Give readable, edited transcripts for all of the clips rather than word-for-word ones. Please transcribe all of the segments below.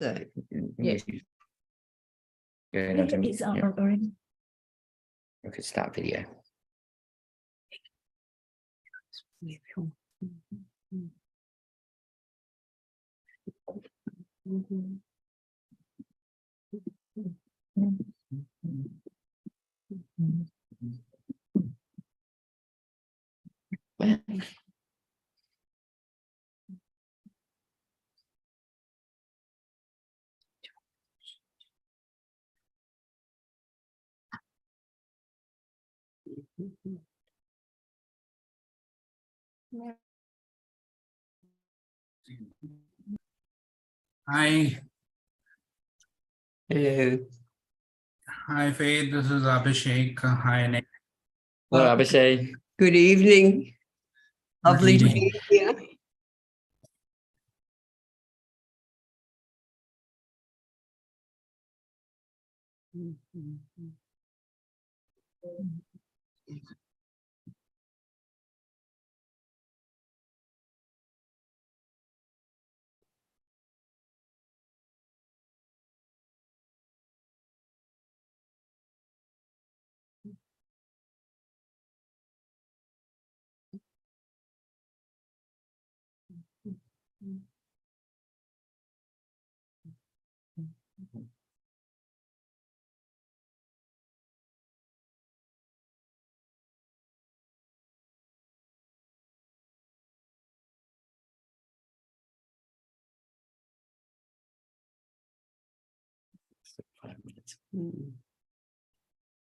So, Yes. Going on to, It's on yeah, already. we could start video. Hi, hello. hi Faith, this is Abhishek. Hi Nick. Hello, Abhishek. Good evening. Lovely to evening. be here.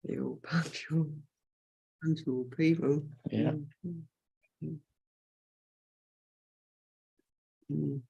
They're all punctual people. Yeah. Mm.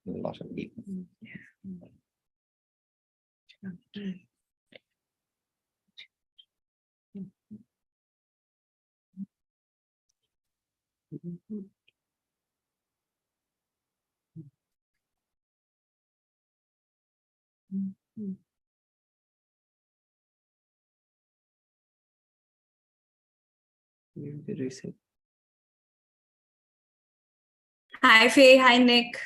A lot of people. Hi, Faye. Hi, Nick.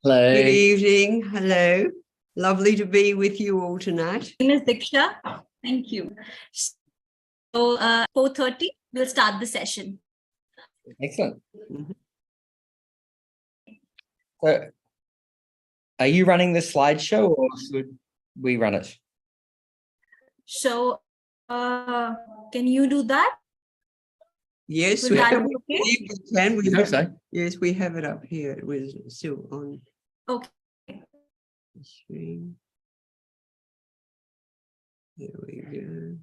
Hello. Good evening. Hello. Lovely to be with you all tonight. My name is Diksha. Thank you. So, 4:30, we'll start the session. Excellent. Mhm. So, are you running the slideshow or should we run it? So, can you do that? Yes, Would we that can. be okay? We can. We I hope have, so. yes, we have it up here. It was still on Okay. the screen. There we go.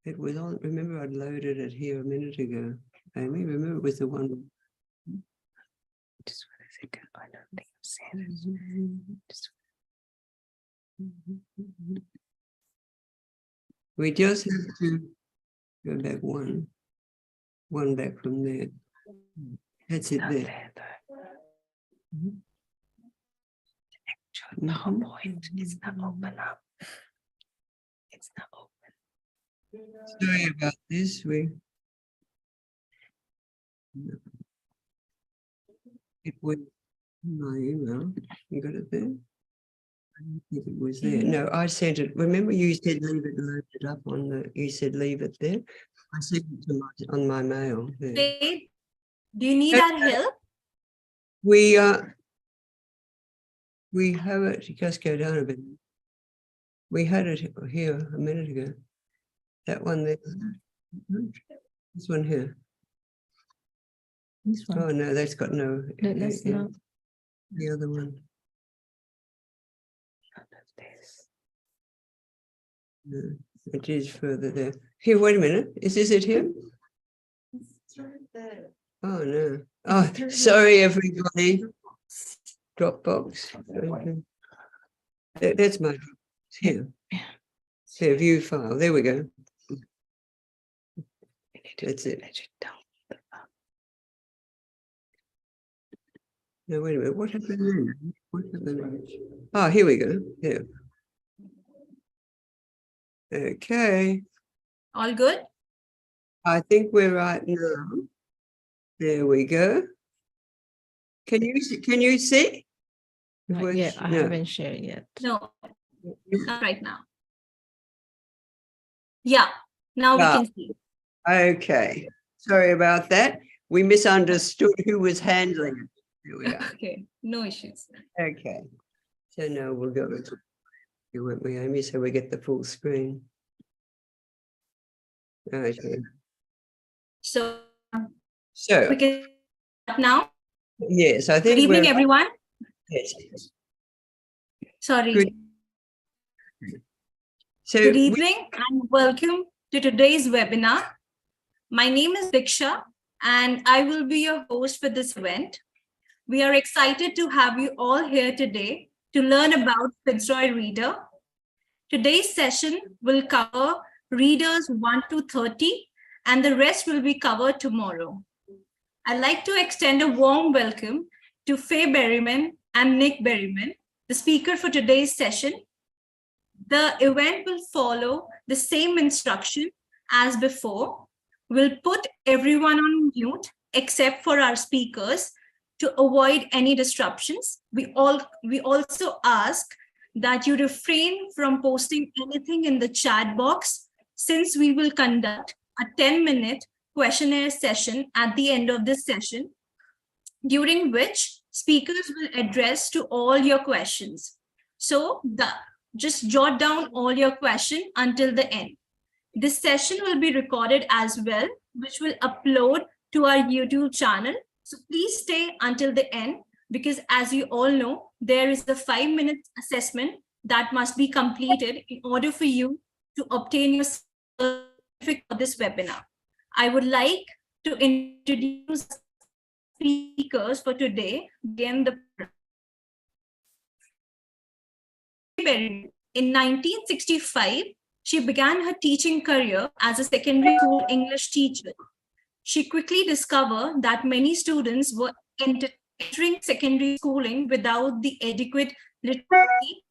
It was on. Remember, I'd loaded it here a minute ago. Amy, remember it was the one. Just for a second. I don't think I've seen it. Just... We just have to go back one back from there. That's it there. Mhm. The whole point is not open up. It's not open. Sorry about this. It was in my email. You got it there? I don't think it was there. No, I sent it. Remember you said leave it loaded up on the, you said leave it there. I sent it to on my mail there. Faye, do you need our help? We have it, just go down a bit. We had it here a minute ago. That one there. This one here. This one. Oh, no, that's got no. No, that's yeah, not. the other one. This. No, it is further there. Here, wait a minute. Is this it here? It's right there. Oh, no. Oh, sorry, everybody. Dropbox. Okay. That's my Dropbox. Here. Here, view file. There we go. That's it. No, wait a minute. What happened then? What happened? Oh, here we go. Here. Okay. All good? I think we're right now. There we go. Can you see? Not yet. I No. haven't shared yet. No, not right now. Yeah, now we Ah. can see. Okay. Sorry about that. We misunderstood who was handling it. There we are. Okay, no issues. Okay. So now we'll go into you, won't we, Amy? So we get the full screen. Okay. So So we can start now. yes, I Good think evening, we're everyone. yes. Sorry. Good. So Good evening and welcome to today's webinar. My name is Diksha and I will be your host for this event. We are excited to have you all here today to learn about Fitzroy Reader. Today's session will cover readers 1 to 30 and the rest will be covered tomorrow. I'd like to extend a warm welcome to Faye Berryman and Nick Berryman, the speaker for today's session. The event will follow the same instruction as before. We'll put everyone on mute except for our speakers to avoid any disruptions. We also ask that you refrain from posting anything in the chat box since we will conduct a 10-minute questionnaire session at the end of this session, during which speakers will address to all your questions. So just jot down all your questions until the end. This session will be recorded as well, which will upload to our YouTube channel. So please stay until the end because as you all know, there is the 5-minute assessment that must be completed in order for you to obtain your certificate for this webinar. I would like to introduce speakers for today. In 1965, she began her teaching career as a secondary school English teacher. She quickly discovered that many students were entering secondary schooling without the adequate literacy.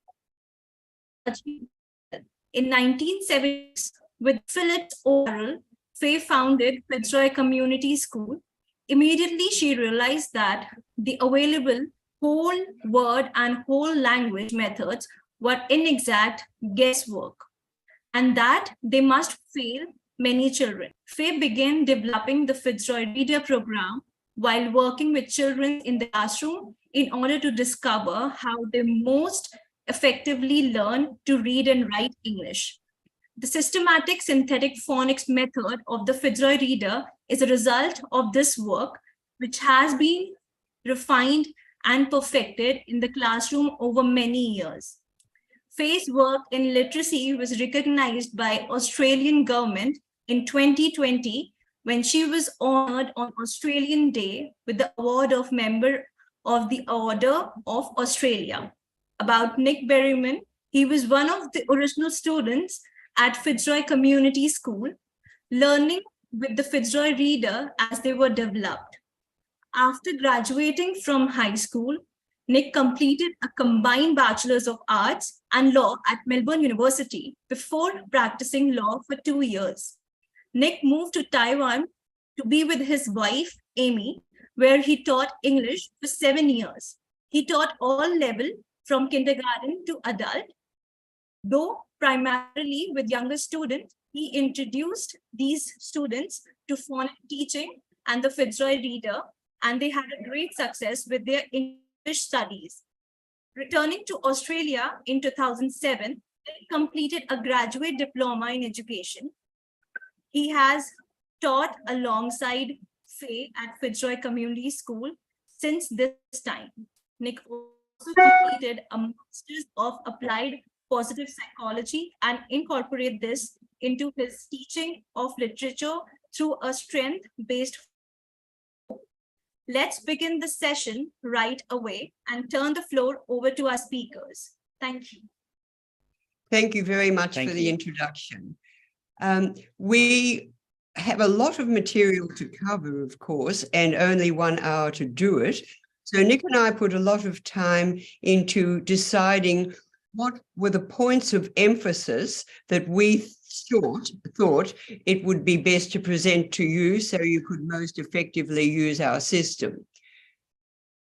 In 1976, with Philip O'Farrell, Faye founded Fitzroy Community School. Immediately, she realized that the available whole word and whole language methods were inexact guesswork, and that they must fail many children. Faye began developing the Fitzroy Reader program while working with children in the classroom in order to discover how they most effectively learn to read and write English. The systematic synthetic phonics method of the Fitzroy Reader is a result of this work, which has been refined and perfected in the classroom over many years. Faye's work in literacy was recognized by Australian government in 2020 when she was honored on Australian Day with the award of Member of the Order of Australia. About Nick Berryman, he was one of the original students at Fitzroy Community School, learning with the Fitzroy Reader as they were developed. After graduating from high school, Nick completed a combined Bachelor's of Arts and Law at Melbourne University before practicing law for 2 years. Nick moved to Taiwan to be with his wife, Amy, where he taught English for 7 years. He taught all levels from kindergarten to adult. Though primarily with younger students, he introduced these students to phonic teaching and the Fitzroy Reader, and they had a great success with their English studies. Returning to Australia in 2007, he completed a graduate diploma in education. He has taught alongside Faye at Fitzroy Community School since this time. Nick also completed a Master's of Applied Positive Psychology and incorporate this into his teaching of literature through a strength-based. Let's begin the session right away and turn the floor over to our speakers. Thank you. Thank you very much Thank for the you. introduction. We have a lot of material to cover, of course, and only 1 hour to do it. So Nick and I put a lot of time into deciding what were the points of emphasis that we thought it would be best to present to you so you could most effectively use our system.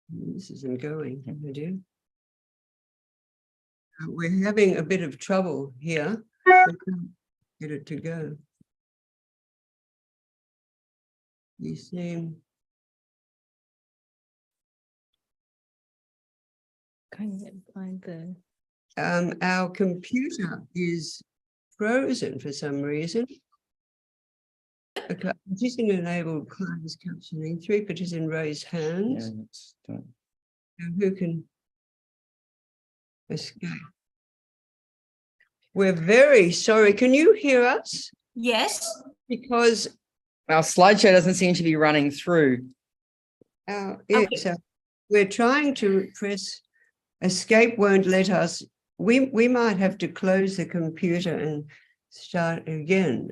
This isn't going, my dear. We're having a bit of trouble here. We can't get it to go. You seem Can't find the. our computer is frozen for some reason. Okay, I'm just going to enable closed captioning. 3 participants raised hands. Now who can escape? We're very sorry. Can you hear us? Yes. Because Our slideshow doesn't seem to be running through. so we're trying to press escape, won't let us. We might have to close the computer and start again.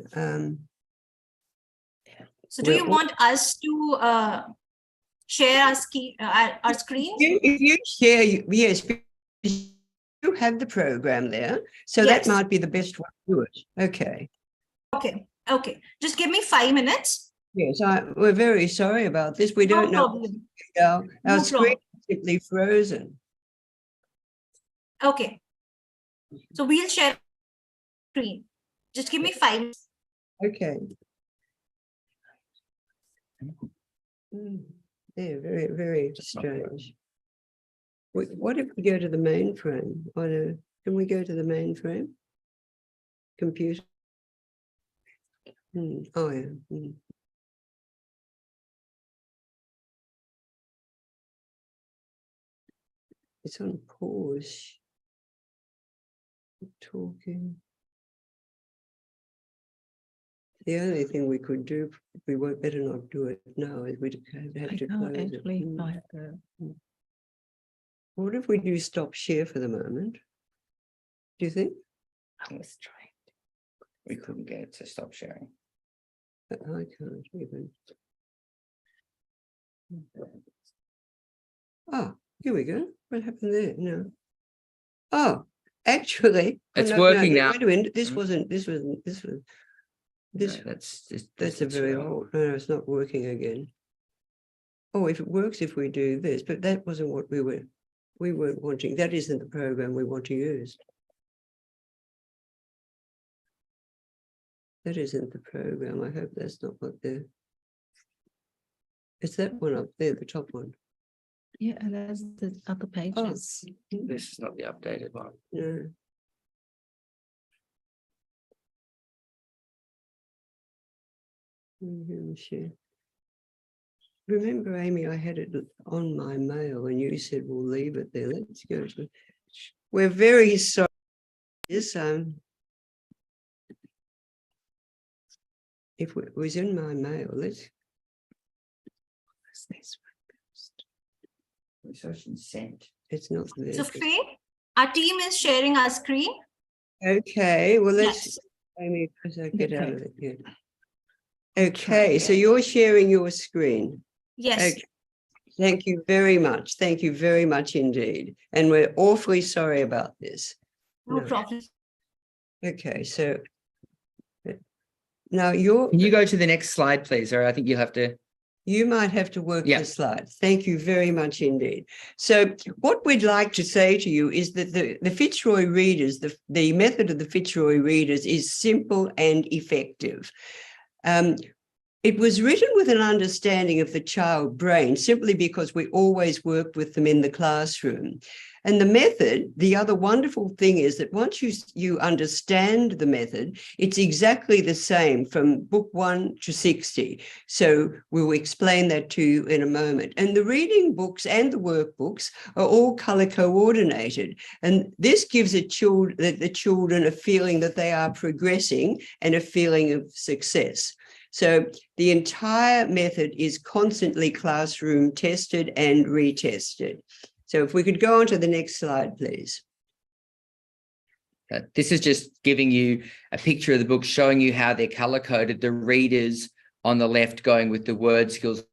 So do you want us to share our screen? If you share, yes, you have the program there, so Yes. that might be the best way to do it. Okay. Okay. Just give me 5 minutes. Yes, we're very sorry about this. We No don't know. problem. Our No screen problem. is simply frozen. Okay. So we'll share screen. Just give me 5 minutes. Okay. Yeah, very, very strange. What if we go to the mainframe? Can we go to the mainframe? Computer? Oh, yeah. It's on pause. Talking. The only thing we could do, we won't better not do it now, is we'd have to close it. What if we do stop share for the moment? Do you think? I was trying. We couldn't get it to stop sharing. I can't even. Oh, here we go. What happened there? No. Oh, actually. It's working now. Wait a minute. This was. That's a very old. No, it's not working again. Oh, if it works, if we do this, but that wasn't what we weren't wanting. That isn't the program we want to use. That isn't the program. I hope that's not what they're. It's that one up there, the top one. Yeah, and there's the other pages. This is not the updated one. No. Share. Remember, Amy, I had it on my mail and you said we'll leave it there. Let's go to. We're very sorry. Yes, if it was in my mail, let's. Sent. It's not there. So Faye, our team is sharing our screen. Okay, well, let's. Yes. Amy, get out of it. Yeah. Okay, so you're sharing your screen. Yes. Okay. Thank you very much. Thank you very much indeed. And we're awfully sorry about this. No problem. Okay, so now you're. Can you go to the next slide, please? Or I think you'll have to. You might have to work Yeah. the slides. Thank you very much indeed. So what we'd like to say to you is that the Fitzroy readers, the method of the Fitzroy readers is simple and effective. It was written with an understanding of the child brain simply because we always worked with them in the classroom. And the method, the other wonderful thing is that once you understand the method, it's exactly the same from book 1 to 60. So we'll explain that to you in a moment. And the reading books and the workbooks are all color coordinated. And this gives the children a feeling that they are progressing and a feeling of success. So the entire method is constantly classroom tested and retested. So if we could go on to the next slide, please. This is just giving you a picture of the book, showing you how they're color coded. The readers on the left going with the word skills,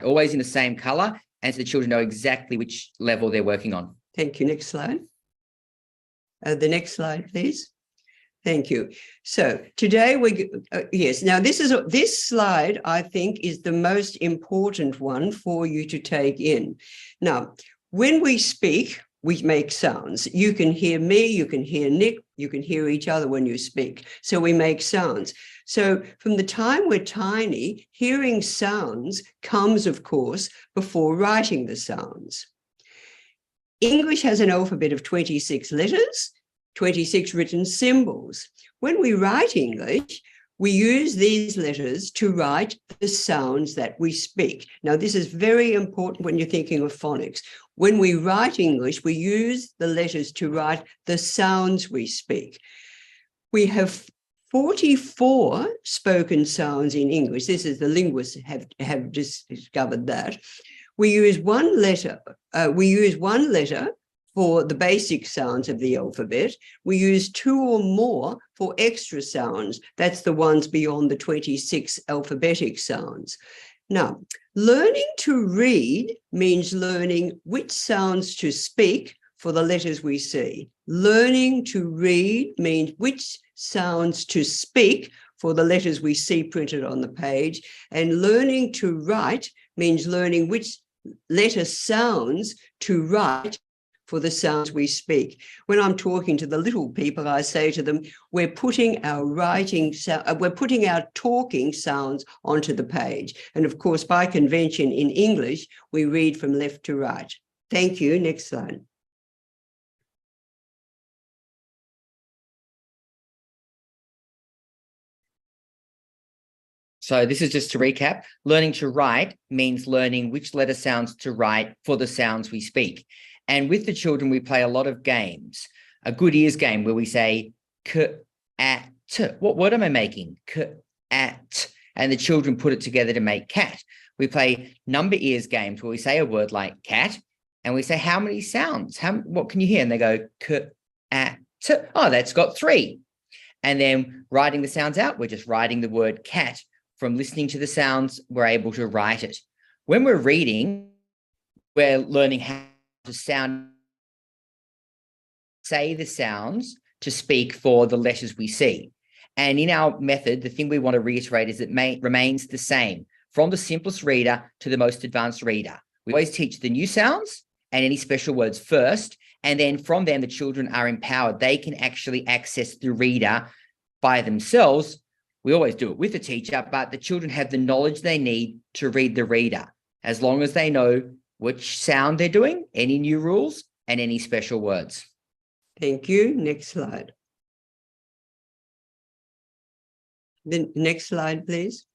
always in the same color, and so the children know exactly which level they're working on. Thank you. Next slide. The next slide, please. Thank you. So today yes, now this slide, I think, is the most important one for you to take in. Now, when we speak, we make sounds. You can hear me, you can hear Nick, you can hear each other when you speak. So we make sounds. So from the time we're tiny, hearing sounds comes, of course, before writing the sounds. English has an alphabet of 26 letters, 26 written symbols. When we write English, we use these letters to write the sounds that we speak. Now, this is very important when you're thinking of phonics. When we write English, we use the letters to write the sounds we speak. We have 44 spoken sounds in English. This is the linguists have discovered that. We use one letter for the basic sounds of the alphabet. We use 2 or more for extra sounds. That's the ones beyond the 26 alphabetic sounds. Now, learning to read means learning which sounds to speak for the letters we see. Learning to read means which sounds to speak for the letters we see printed on the page. And learning to write means learning which letter sounds to write for the sounds we speak. When I'm talking to the little people, I say to them, we're putting our talking sounds onto the page. And of course, by convention in English, we read from left to right. Thank you. Next slide. So this is just to recap. Learning to write means learning which letter sounds to write for the sounds we speak. And with the children, we play a lot of games. A good ears game where we say k, at, t. What word am I making? K, at. And the children put it together to make cat. We play number ears games where we say a word like cat and we say, how many sounds? What can you hear? And they go k, at, t. Oh, that's got 3. And then writing the sounds out, we're just writing the word cat. From listening to the sounds, we're able to write it. When we're reading, we're learning how to say the sounds to speak for the letters we see. And in our method, the thing we want to reiterate is it remains the same from the simplest reader to the most advanced reader. We always teach the new sounds and any special words first, and then from them, the children are empowered. They can actually access the reader by themselves. We always do it with the teacher, but the children have the knowledge they need to read the reader, as long as they know which sound they're doing, any new rules, and any special words. Thank you. Next slide. The next slide, please.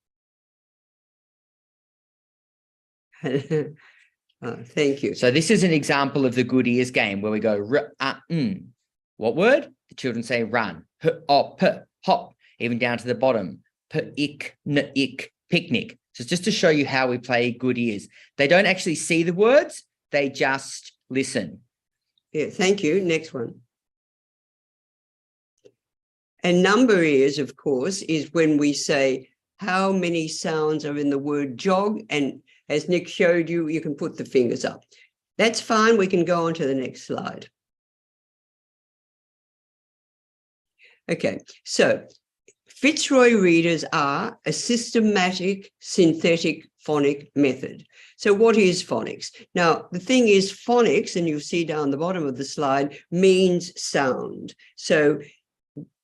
Thank you. So this is an example of the good ears game where we go, What word? The children say run, hop, even down to the bottom, picnic. So it's just to show you how we play good ears. They don't actually see the words, they just listen. Yeah, thank you. Next one. And number ears, of course, is when we say how many sounds are in the word jog. And as Nick showed you, you can put the fingers up. That's fine. We can go on to the next slide. Okay, so Fitzroy readers are a systematic synthetic phonic method. So what is phonics? Now, the thing is phonics, and you'll see down the bottom of the slide, means sound. So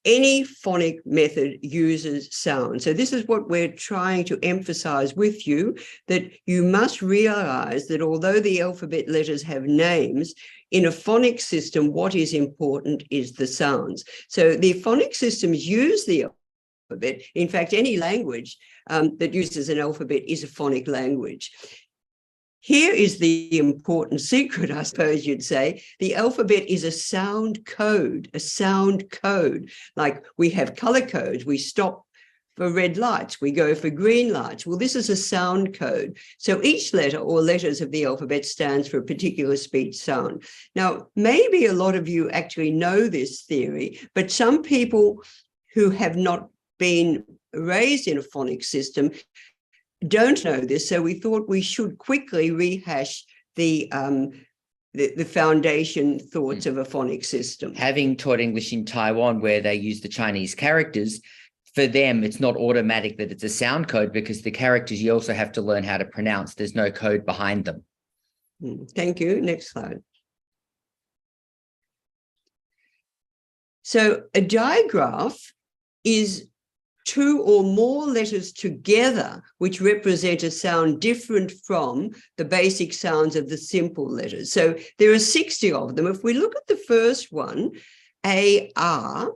any phonic method uses sound. So this is what we're trying to emphasize with you, that you must realize that although the alphabet letters have names, in a phonic system, what is important is the sounds. So the phonic systems use the alphabet. In fact, any language that uses an alphabet is a phonic language. Here is the important secret, I suppose you'd say. The alphabet is a sound code, Like we have color codes. We stop for red lights. We go for green lights. Well, this is a sound code. So each letter or letters of the alphabet stands for a particular speech sound. Now, maybe a lot of you actually know this theory, but some people who have not been raised in a phonic system don't know this, so we thought we should quickly rehash the foundation thoughts of a phonic system. Having taught English in Taiwan, where they use the Chinese characters, for them, it's not automatic that it's a sound code, because the characters you also have to learn how to pronounce. There's no code behind them. Thank you. Next slide. So a digraph is two or more letters together which represent a sound different from the basic sounds of the simple letters. So there are 60 of them. If we look at the first one, A-R,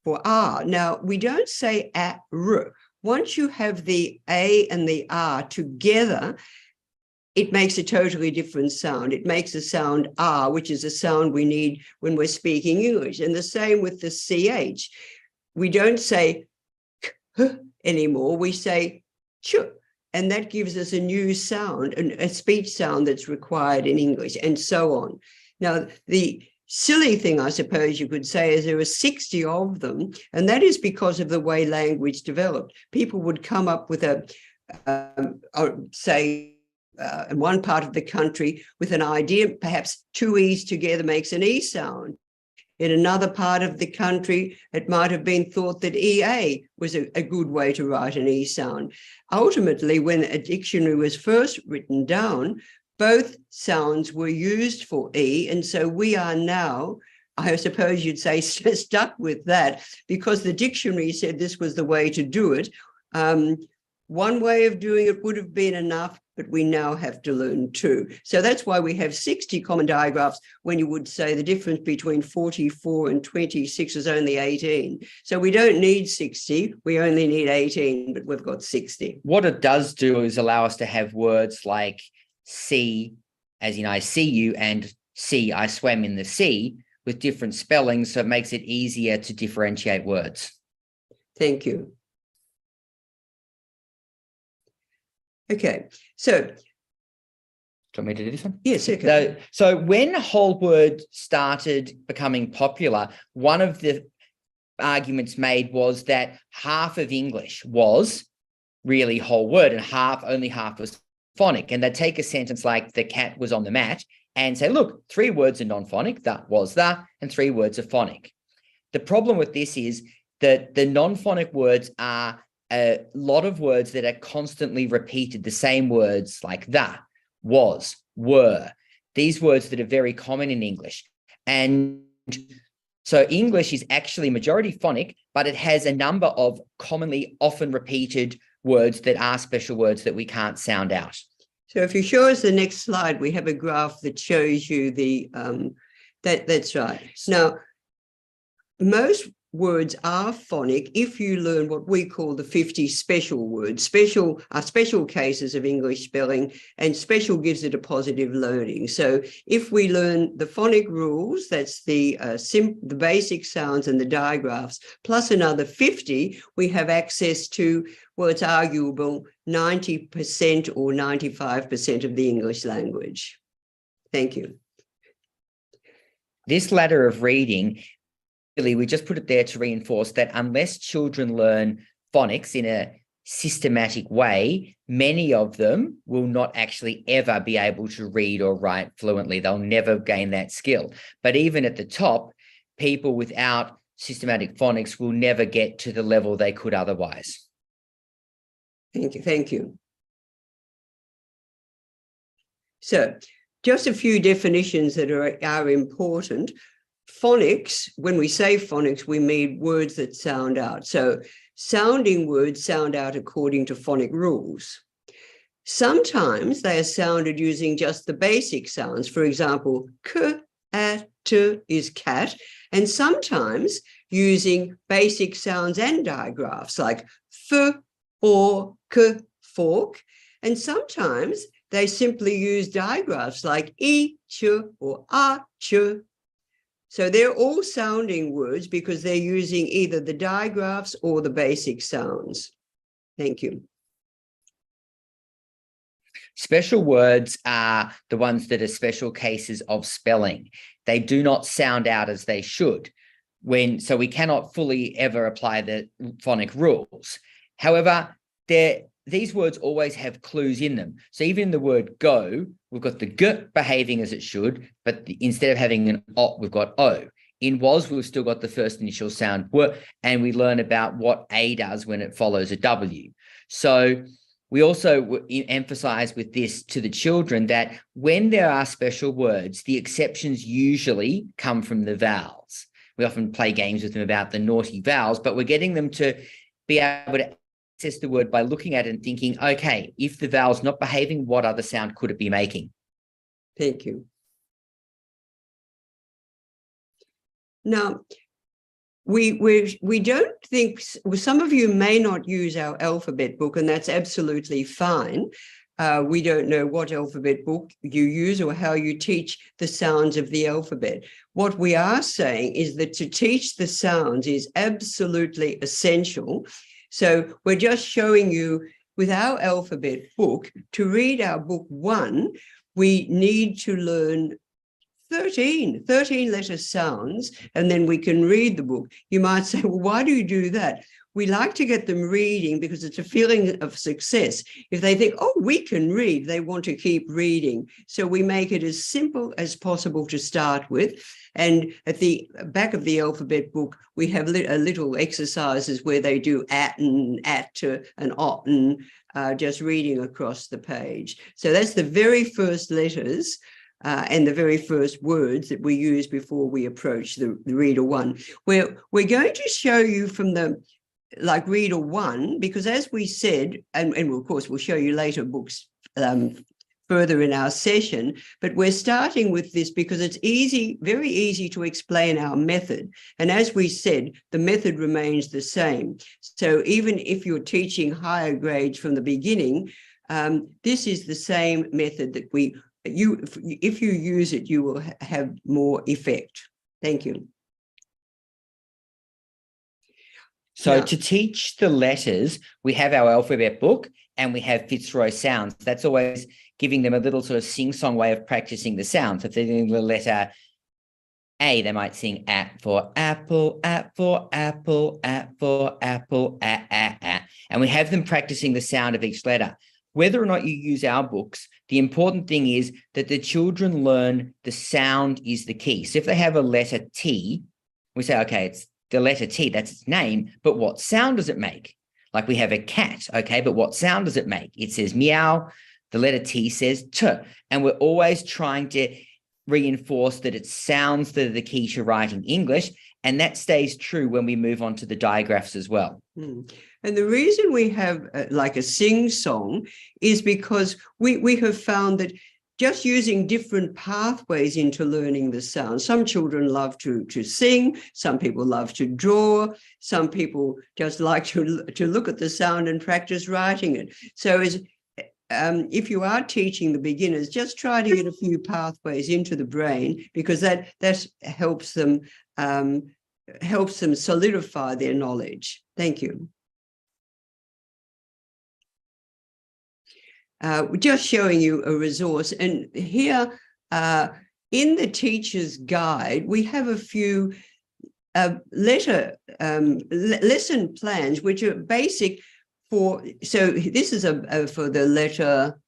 for R. Now, we don't say A-R. Once you have the A and the R together, it makes a totally different sound. It makes a sound R, which is a sound we need when we're speaking English. And the same with the CH. We don't say anymore, we say ch, and that gives us a new sound, a speech sound that's required in English, and so on. Now, the silly thing, I suppose you could say, is there are 60 of them, and that is because of the way language developed. People would come up with in one part of the country with an idea, perhaps two E's together makes an E sound. In another part of the country, it might have been thought that EA was a good way to write an E sound. Ultimately, when a dictionary was first written down, both sounds were used for E, and so we are now, I suppose you'd say, stuck with that, because the dictionary said this was the way to do it. One way of doing it would have been enough, but we now have to learn two. So that's why we have 60 common digraphs, when you would say the difference between 44 and 26 is only 18. So we don't need 60, we only need 18, but we've got 60. What it does do is allow us to have words like see, as in I see you, and see, I swam in the sea, with different spellings, so it makes it easier to differentiate words. Thank you. Okay, so. Do you want me to do this one? Yes, okay. So when whole word started becoming popular, one of the arguments made was that half of English was really whole word and only half was phonic. And they'd take a sentence like the cat was on the mat and say, look, 3 words are non-phonic, that was the, and 3 words are phonic. The problem with this is that the non-phonic words are a lot of words that are constantly repeated, the same words like the, was, were, these words that are very common in English. And so English is actually majority phonic, but it has a number of commonly often repeated words that are special words that we can't sound out. So if you show us the next slide, we have a graph that shows you the, that's right. Now, most words are phonic if you learn what we call the 50 special words. Special are special cases of English spelling, and special gives it a positive learning. So if we learn the phonic rules, that's the basic sounds and the digraphs, plus another 50, we have access to, well, it's arguable, 90% or 95% of the English language. Thank you. This ladder of reading, we just put it there to reinforce that unless children learn phonics in a systematic way, many of them will not actually ever be able to read or write fluently. They'll never gain that skill. But even at the top, people without systematic phonics will never get to the level they could otherwise. Thank you. Thank you. So just a few definitions that are important. phonics, when we say phonics, we mean words that sound out. So sounding words sound out according to phonic rules. Sometimes they are sounded using just the basic sounds. For example, k, a, t is cat, and sometimes using basic sounds and digraphs like f or k, fork, and sometimes they simply use digraphs like e, ch, or a, ch. So they're all sounding words because they're using either the digraphs or the basic sounds. Thank you. Special words are the ones that are special cases of spelling. They do not sound out as they should. So we cannot fully ever apply the phonic rules. However, these words always have clues in them. So even in the word go, we've got the g behaving as it should, but instead of having an o, we've got o. In was, we've still got the first initial sound w, and we learn about what a does when it follows a w. So we also emphasize with this to the children that when there are special words, the exceptions usually come from the vowels. We often play games with them about the naughty vowels, but we're getting them to be able to access the word by looking at it and thinking, okay, if the vowel's not behaving, what other sound could it be making? Thank you. Now, we don't think, some of you may not use our alphabet book, and that's absolutely fine. We don't know what alphabet book you use or how you teach the sounds of the alphabet. What we are saying is that to teach the sounds is absolutely essential. So we're just showing you with our alphabet book, to read our book 1, we need to learn 13 letter sounds, and then we can read the book. You might say, well, why do you do that? We like to get them reading because it's a feeling of success. If they think, oh, we can read, they want to keep reading. So we make it as simple as possible to start with. And at the back of the alphabet book, we have little exercises where they do at and at and ot and just reading across the page. So that's the very first letters and the very first words that we use before we approach the reader 1. We're going to show you from the reader 1, because as we said, and of course we'll show you later books further in our session, but we're starting with this because it's easy, very easy to explain our method. And as we said, the method remains the same. So even if you're teaching higher grades from the beginning, this is the same method that if you use it, you will have more effect. Thank you. So Now, to teach the letters, we have our alphabet book and we have Fitzroy sounds. That's always giving them a little sort of sing-song way of practicing the sounds. If they're doing the letter A, they might sing at for apple, at for apple, at for apple, a. And we have them practicing the sound of each letter. Whether or not you use our books, the important thing is that the children learn the sound is the key. So if they have a letter T, we say, okay, it's the letter T, that's its name, but what sound does it make? Like we have a cat, okay, but what sound does it make? It says meow, the letter T says T, and we're always trying to reinforce that it's sounds that are the key to writing English, and that stays true when we move on to the digraphs as well. And the reason we have like a sing-song is because we have found that just using different pathways into learning the sound. Some children love to sing, some people love to draw, some people just like to look at the sound and practice writing it. So if you are teaching the beginners, just try to get a few pathways into the brain, because that helps them solidify their knowledge. Thank you. We're just showing you a resource, and here in the teacher's guide we have a few lesson plans which are basic for. So this is for the letter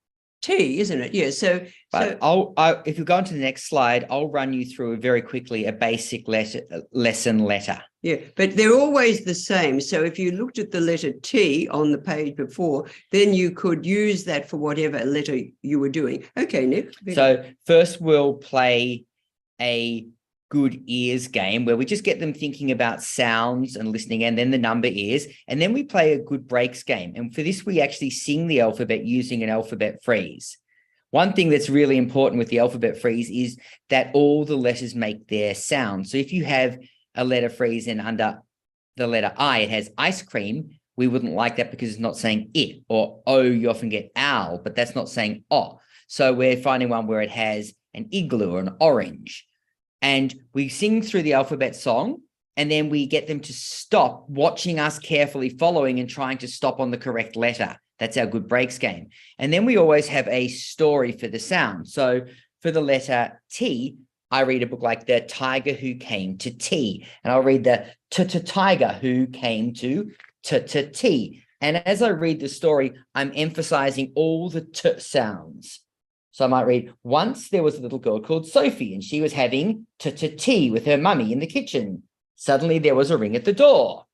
T, isn't it? Yeah. So if you go on to the next slide, I'll run you through very quickly a basic lesson letter. Yeah, but they're always the same. So if you looked at the letter T on the page before, then you could use that for whatever letter you were doing. Okay, Nick. So first we'll play a good ears game where we just get them thinking about sounds and listening, and then the number ears, and then we play a good breaks game. And for this, we actually sing the alphabet using an alphabet freeze. One thing that's really important with the alphabet freeze is that all the letters make their sound. So if you have a letter freeze and under the letter I, it has ice cream, we wouldn't like that because it's not saying it. Or O, you often get owl, but that's not saying O. So we're finding one where it has an igloo or an orange. And we sing through the alphabet song, and then we get them to stop watching us carefully following and trying to stop on the correct letter. That's our good breaks game. And then we always have a story for the sound. So for the letter T, I read a book like The Tiger Who Came to Tea. And I'll read the tiger who came to tea. And as I read the story, I'm emphasizing all the t sounds. So I might read, once there was a little girl called Sophie, and she was having tea with her mummy in the kitchen. Suddenly there was a ring at the door.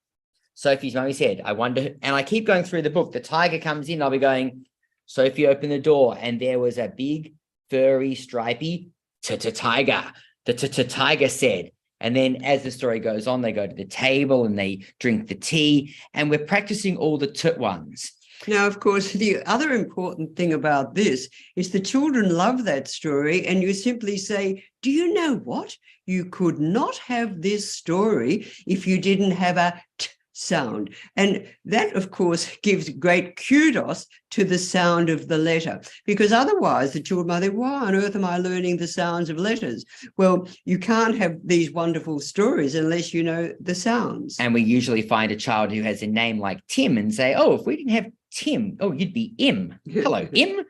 Sophie's mummy said, I wonder, and I keep going through the book. The tiger comes in, I'll be going, Sophie opened the door, and there was a big, furry, stripy tiger. The tiger said. And then as the story goes on, they go to the table and they drink the tea, and we're practicing all the t ones. Now, of course, the other important thing about this is the children love that story, and you simply say, do you know what? You could not have this story if you didn't have a t sound. And that, of course, gives great kudos to the sound of the letter, because otherwise the children might think, why on earth am I learning the sounds of letters? Well, you can't have these wonderful stories unless you know the sounds. And we usually find a child who has a name like Tim and say, oh, if we didn't have Tim, oh, you'd be Im. Hello, Im.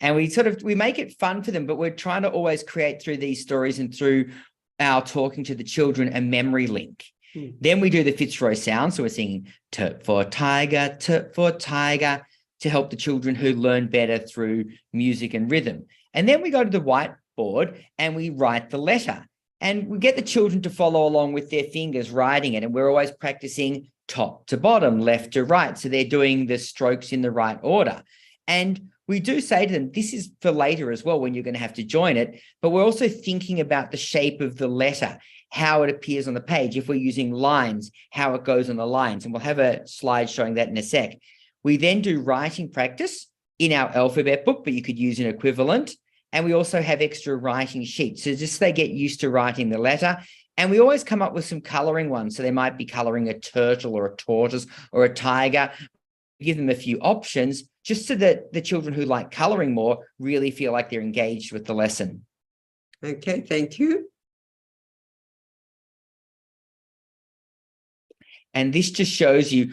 And we make it fun for them, but we're trying to always create through these stories and through our talking to the children a memory link. Then we do the Fitzroy sound. So we're singing T for tiger, to help the children who learn better through music and rhythm. And then we go to the whiteboard and we write the letter. And we get the children to follow along with their fingers writing it. And we're always practicing top to bottom, left to right. So they're doing the strokes in the right order. And we do say to them, this is for later as well, when you're going to have to join it. But we're also thinking about the shape of the letter, how it appears on the page. If we're using lines, how it goes on the lines. And we'll have a slide showing that in a sec. We then do writing practice in our alphabet book, but you could use an equivalent. And we also have extra writing sheets. So just so they get used to writing the letter. And we always come up with some coloring ones. So they might be coloring a turtle or a tortoise or a tiger. Give them a few options just so that the children who like coloring more really feel like they're engaged with the lesson. Okay, thank you. And this just shows you,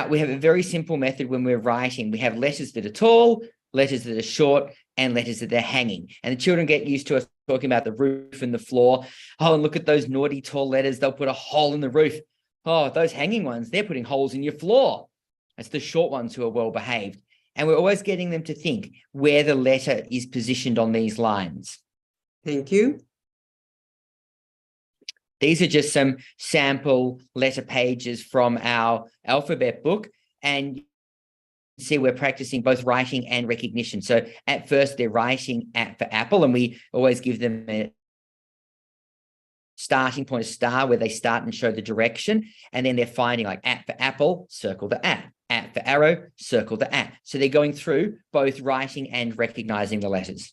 we have a very simple method when we're writing. We have letters that are tall, letters that are short, and letters that are hanging. And the children get used to us talking about the roof and the floor. Oh, and look at those naughty tall letters. They'll put a hole in the roof. Oh, those hanging ones, they're putting holes in your floor. It's the short ones who are well behaved. And we're always getting them to think where the letter is positioned on these lines. Thank you. These are just some sample letter pages from our alphabet book. And you can see we're practicing both writing and recognition. So at first they're writing for apple, and we always give them a starting point, a star, where they start and show the direction. And then they're finding like at for apple, circle the at for arrow, circle the at. So they're going through both writing and recognizing the letters.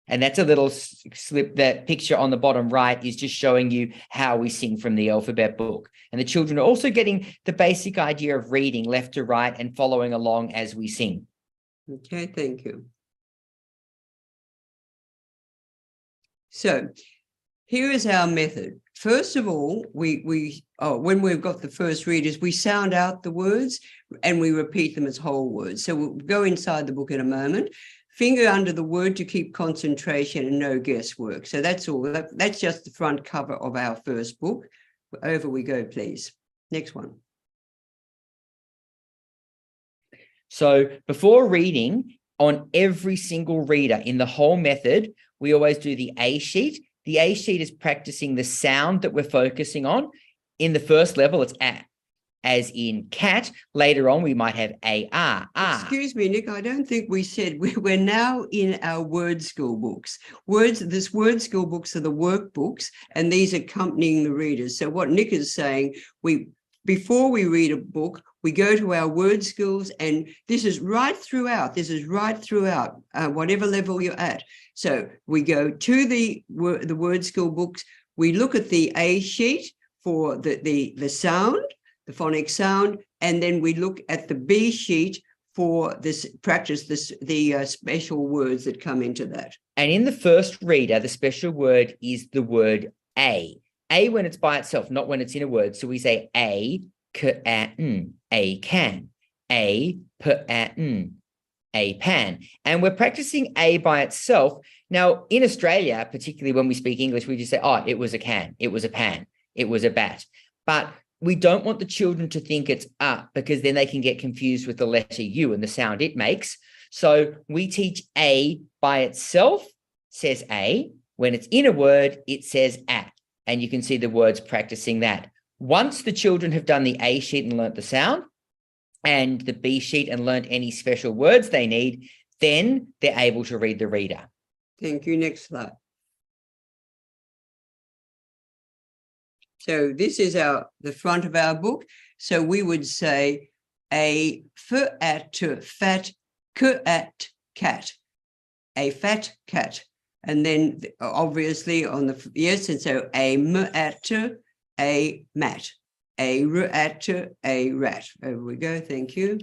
And that's a little slip. That picture on the bottom right is just showing you how we sing from the alphabet book. And the children are also getting the basic idea of reading left to right and following along as we sing. Okay, thank you. So here is our method. First of all, when we've got the first readers, we sound out the words and we repeat them as whole words. So we'll go inside the book in a moment. Finger under the word to keep concentration and no guesswork. So that's all. That's just the front cover of our first book. Over we go, please. Next one. So before reading, on every single reader in the whole method, we always do the A sheet. The A sheet is practicing the sound that we're focusing on. In the first level, it's at. as in cat. Later on, we might have AR. Excuse me, Nick, I don't think we said we're now in our word school books. This word school books are the workbooks, and these accompanying the readers. So what Nick is saying, before we read a book, we go to our word schools, and this is right throughout. Whatever level you're at. So we go to the word school books. We look at the A sheet for the sound, the phonic sound, and then we look at the B sheet for this practice, the special words that come into that. And in the first reader, the special word is the word A. A when it's by itself, not when it's in a word. So we say a can, a can, a pan, a pan. And we're practicing A by itself. Now, in Australia, particularly when we speak English, we just say, oh, it was a can, it was a pan, it was a bat. But we don't want the children to think it's a, because then they can get confused with the letter U and the sound it makes. So we teach A by itself, says A. When it's in a word, it says at. And you can see the words practicing that. Once the children have done the A sheet and learnt the sound, and the B sheet and learnt any special words they need, then they're able to read the reader. Thank you. Next slide. So this is the front of our book. So we would say a at fat at cat, a fat cat. And then obviously on the, yes, and so a at a mat, a at a rat. Over we go. Thank you.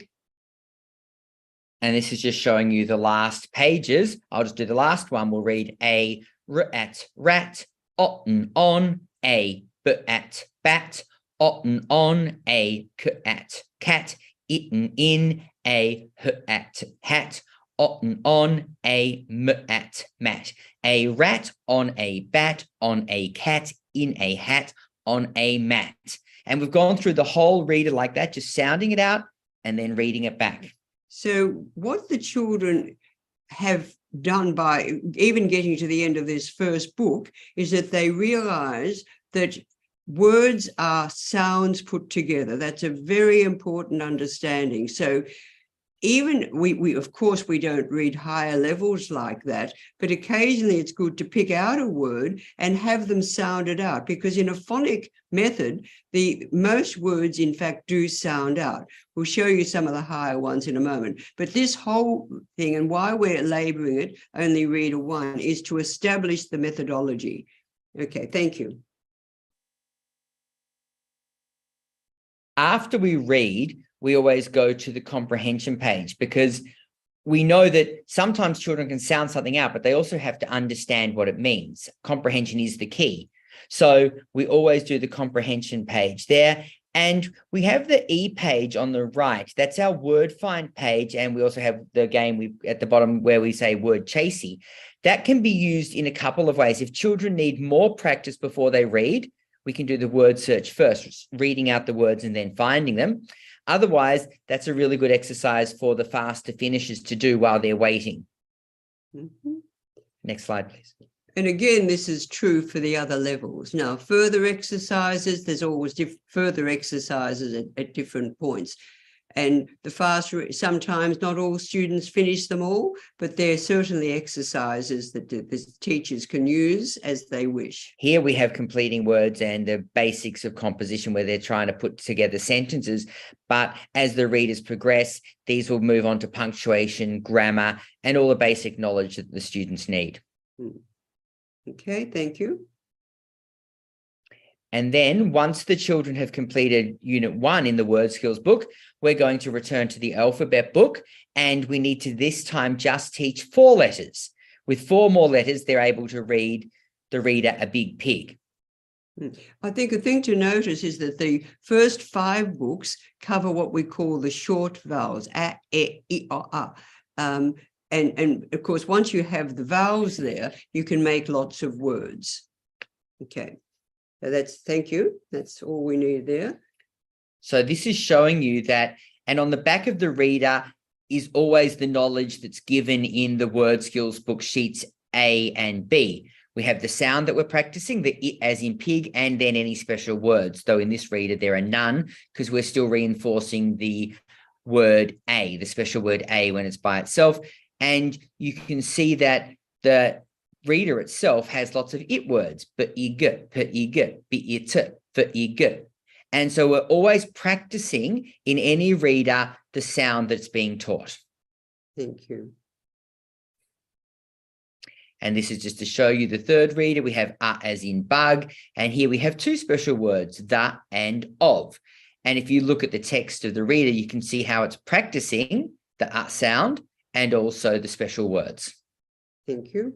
And this is just showing you the last pages. I'll just do the last one. We'll read a at rat, otten on, a at bat, otten on, a at cat, itten in, a at hat, otten on, a at mat, a rat on a bat, on a cat, in a hat, on a mat. And we've gone through the whole reader like that, just sounding it out and then reading it back. So what the children have done by even getting to the end of this first book is that they realize that words are sounds put together. That's a very important understanding. So even we of course, we don't read higher levels like that, but occasionally it's good to pick out a word and have them sounded out, because in a phonic method, most words, in fact, do sound out. We'll show you some of the higher ones in a moment. But this whole thing, and why we're laboring it, only reader one, is to establish the methodology. Okay, thank you. After we read, we always go to the comprehension page, because we know that sometimes children can sound something out, but they also have to understand what it means. Comprehension is the key. So we always do the comprehension page there. And we have the E page on the right. That's our word find page. And we also have the game at the bottom where we say word chasey. That can be used in a couple of ways. If children need more practice before they read, we can do the word search first, reading out the words and then finding them. Otherwise, that's a really good exercise for the faster finishers to do while they're waiting. Mm-hmm. Next slide, please. And again, this is true for the other levels. Now, further exercises, there's always further exercises at different points. And the faster, sometimes not all students finish them all, but they're certainly exercises that the teachers can use as they wish. Here we have completing words and the basics of composition where they're trying to put together sentences. But as the readers progress, these will move on to punctuation, grammar, and all the basic knowledge that the students need. Okay, thank you. And then once the children have completed Unit 1 in the Word Skills book, we're going to return to the alphabet book, and we need to this time just teach 4 letters. With 4 more letters, they're able to read the reader a big pig. I think a thing to notice is that the first 5 books cover what we call the short vowels, a, e, I, o, a. And of course, once you have the vowels there, you can make lots of words. Okay. So thank you. That's all we need there. So this is showing you that, and on the back of the reader is always the knowledge that's given in the Word Skills book sheets A and B. We have the sound that we're practicing, the it as in pig, and then any special words. Though in this reader, there are none because we're still reinforcing the word a, the special word a when it's by itself. And you can see that the reader itself has lots of it words, but ig, per ig, be it, for ig. And so we're always practicing in any reader the sound that's being taught. Thank you. And this is just to show you the third reader. We have as in bug. And here we have two special words, the and of. And if you look at the text of the reader, you can see how it's practicing the sound and also the special words. Thank you.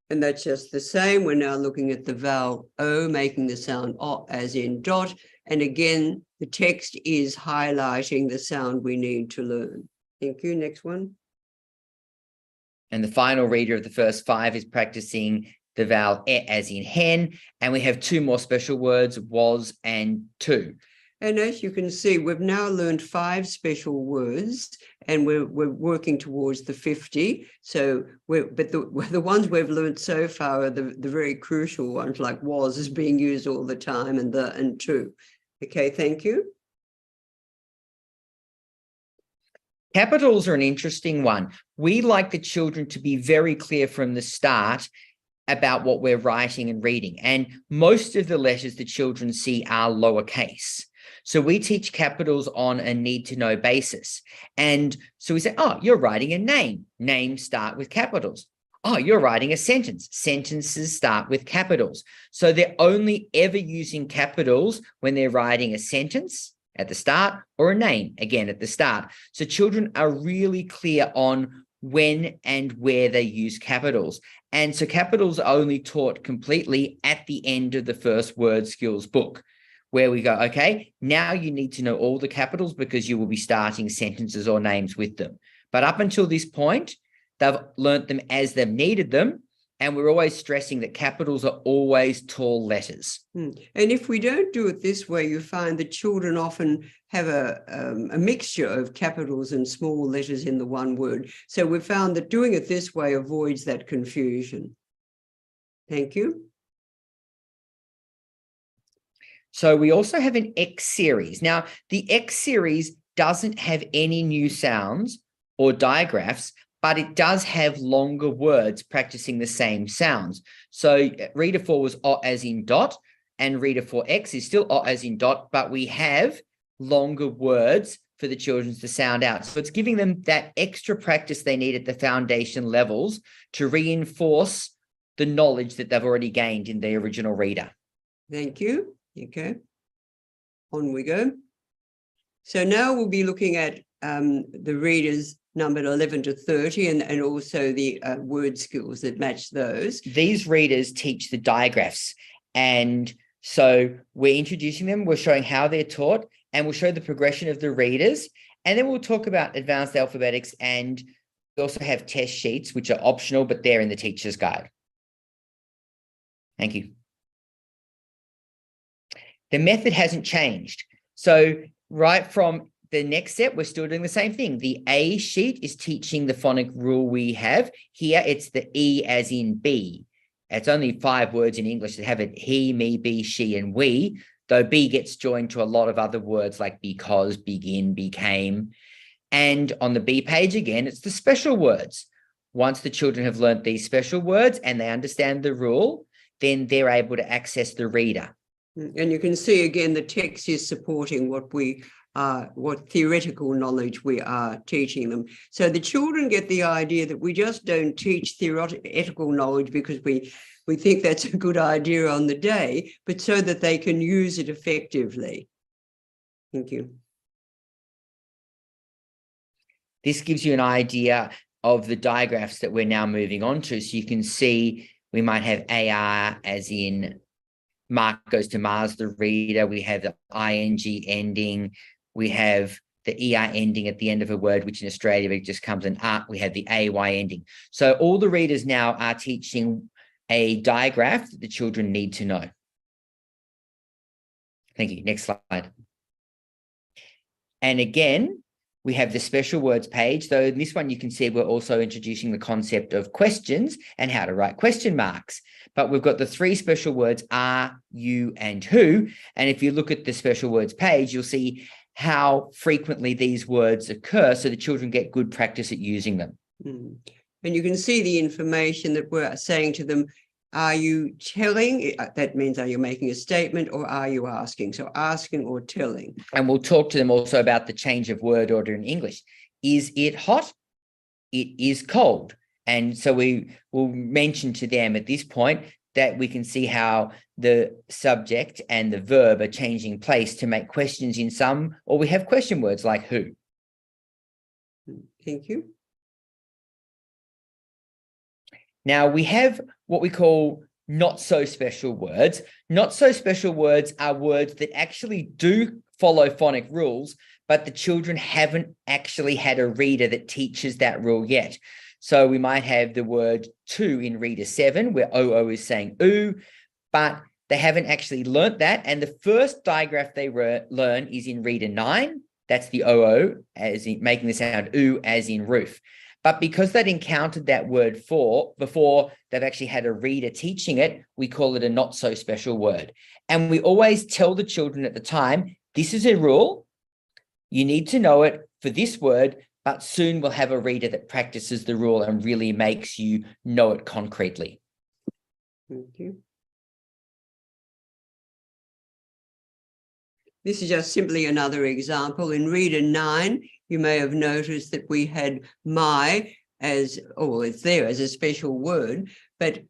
And that's just the same. We're now looking at the vowel O, making the sound O as in dot. And again, the text is highlighting the sound we need to learn. Thank you. Next one. And the final reader of the first five is practicing the vowel E as in hen. And we have two more special words, was and to. And as you can see, we've now learned 5 special words, and we're working towards the 50. So, the ones we've learned so far are the very crucial ones, like was is being used all the time, and the and to. Okay, thank you. Capitals are an interesting one. We like the children to be very clear from the start about what we're writing and reading. And most of the letters the children see are lowercase. So we teach capitals on a need-to-know basis. And so we say, oh, you're writing a name. Names start with capitals. Oh, you're writing a sentence. Sentences start with capitals. So they're only ever using capitals when they're writing a sentence at the start or a name, again, at the start. So children are really clear on when and where they use capitals. And so capitals are only taught completely at the end of the first word skills book, where we go, okay, now you need to know all the capitals because you will be starting sentences or names with them. But up until this point, they've learnt them as they've needed them. And we're always stressing that capitals are always tall letters. And if we don't do it this way, you find that children often have a mixture of capitals and small letters in the one word. So we've found that doing it this way avoids that confusion. Thank you. So we also have an X series. Now, the X series doesn't have any new sounds or digraphs, but it does have longer words practicing the same sounds. So reader 4 was O as in dot, and reader 4X is still O as in dot, but we have longer words for the children to sound out. So it's giving them that extra practice they need at the foundation levels to reinforce the knowledge that they've already gained in the original reader. Thank you. Okay. On we go. So now we'll be looking at the readers numbered 11 to 30 and also the word skills that match those. These readers teach the digraphs. And so we're introducing them, we're showing how they're taught, and we'll show the progression of the readers. And then we'll talk about advanced alphabetics, and we also have test sheets, which are optional, but they're in the teacher's guide. Thank you. The method hasn't changed. So right from the next step, we're still doing the same thing. The A sheet is teaching the phonic rule we have. Here, it's the E as in B. It's only 5 words in English that have it: he, me, be, she, and we, though B gets joined to a lot of other words like because, begin, became. And on the B page, again, it's the special words. Once the children have learnt these special words and they understand the rule, then they're able to access the reader. And you can see again, the text is supporting what theoretical knowledge we are teaching them. So the children get the idea that we just don't teach theoretical knowledge because we think that's a good idea on the day, but so that they can use it effectively. Thank you. This gives you an idea of the digraphs that we're now moving on to. So you can see we might have AR as in Mark goes to Mars, the reader. We have the ING ending. We have the ER ending at the end of a word, which in Australia it just comes an we have the AY ending. So all the readers now are teaching a digraph that the children need to know. Thank you. Next slide. And again, We have the special words page. So in this one, you can see we're also introducing the concept of questions and how to write question marks. But we've got the 3 special words are, you, and who. And if you look at the special words page, you'll see how frequently these words occur so the children get good practice at using them. Mm. And you can see the information that we're saying to them. Are you telling? That means, are you making a statement or are you asking? So asking or telling. And we'll talk to them also about the change of word order in English. Is it hot? It is cold. And so we will mention to them at this point that we can see how the subject and the verb are changing place to make questions in some, or we have question words like who. Thank you. Now we have what we call not so special words. Not so special words are words that actually do follow phonic rules, but the children haven't actually had a reader that teaches that rule yet. So we might have the word to in reader 7, where OO is saying ooh, but they haven't actually learnt that. And the first digraph they learn is in reader 9. That's the OO, as in making the sound ooh, as in roof. But because they'd encountered that word before they've actually had a reader teaching it, we call it a not so special word. And we always tell the children at the time, this is a rule. You need to know it for this word, but soon we'll have a reader that practices the rule and really makes you know it concretely. Thank you. This is just simply another example. In reader 9, you may have noticed that we had my as, oh, it's there as a special word, but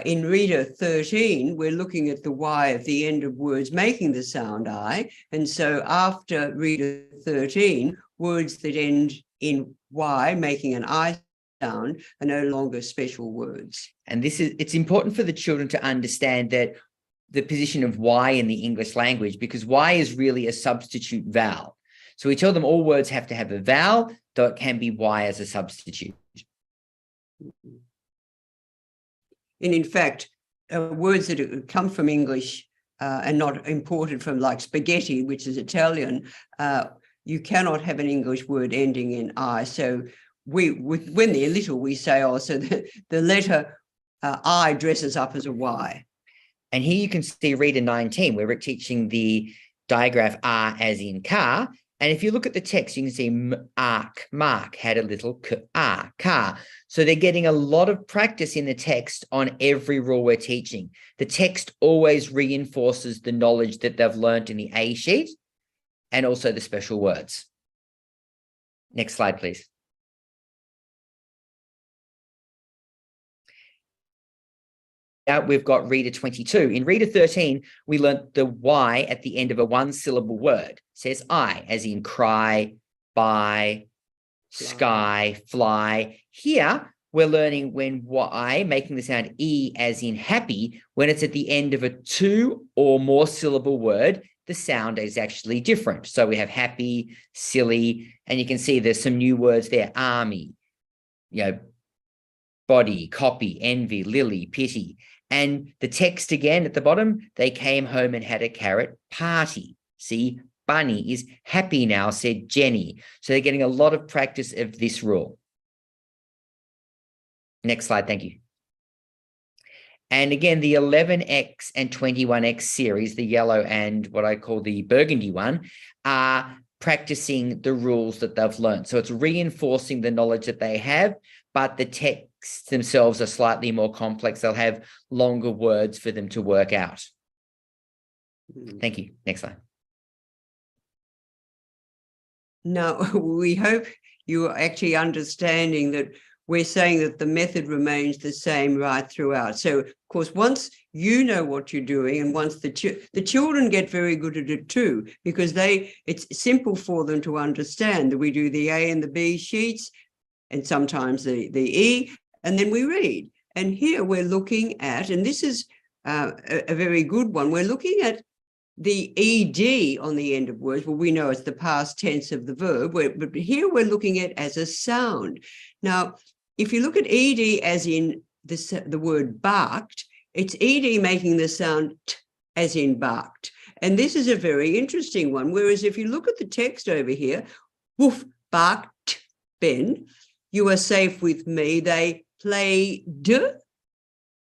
in reader 13, we're looking at the Y at the end of words making the sound I. And so after reader 13, words that end in Y making an I sound are no longer special words. And it's important for the children to understand that the position of Y in the English language, because Y is really a substitute vowel. So we tell them all words have to have a vowel, though it can be Y as a substitute. And in fact, words that come from English and not imported from, like spaghetti, which is Italian, you cannot have an English word ending in I. So when they're little, we say, oh, so the letter I dresses up as a Y. And here you can see reader 19, where we're teaching the digraph R as in car. And if you look at the text, you can see Mark had a little car. So they're getting a lot of practice in the text on every rule we're teaching. The text always reinforces the knowledge that they've learned in the A sheet and also the special words. Next slide, please. Now we've got reader 22. In reader 13, we learnt the Y at the end of a 1-syllable word. Says I, as in cry, buy, sky, fly. Here, we're learning when Y, making the sound E as in happy, when it's at the end of a 2 or more syllable word, the sound is actually different. So we have happy, silly, and you can see there's some new words there. Army, body, copy, envy, lily, pity. And the text again at the bottom, they came home and had a carrot party. See, Bunny is happy now, said Jenny. So they're getting a lot of practice of this rule. Next slide, thank you. And again, the 11X and 21X series, the yellow and what I call the burgundy one, are practicing the rules that they've learned. So it's reinforcing the knowledge that they have, but the texts themselves are slightly more complex. They'll have longer words for them to work out. Thank you. Next slide. Now, we hope you are actually understanding that we're saying that the method remains the same right throughout. So, of course, once you know what you're doing and once the children get very good at it too, because it's simple for them to understand that we do the A and the B sheets and sometimes the E, and then we read. And here we're looking at, and this is a very good one, we're looking at the ED on the end of words. Well, we know it's the past tense of the verb, but here we're looking at as a sound. Now, if you look at ED as in the word barked, it's ED making the sound T as in barked. And this is a very interesting one. Whereas if you look at the text over here, woof, barked, Ben. You are safe with me. They played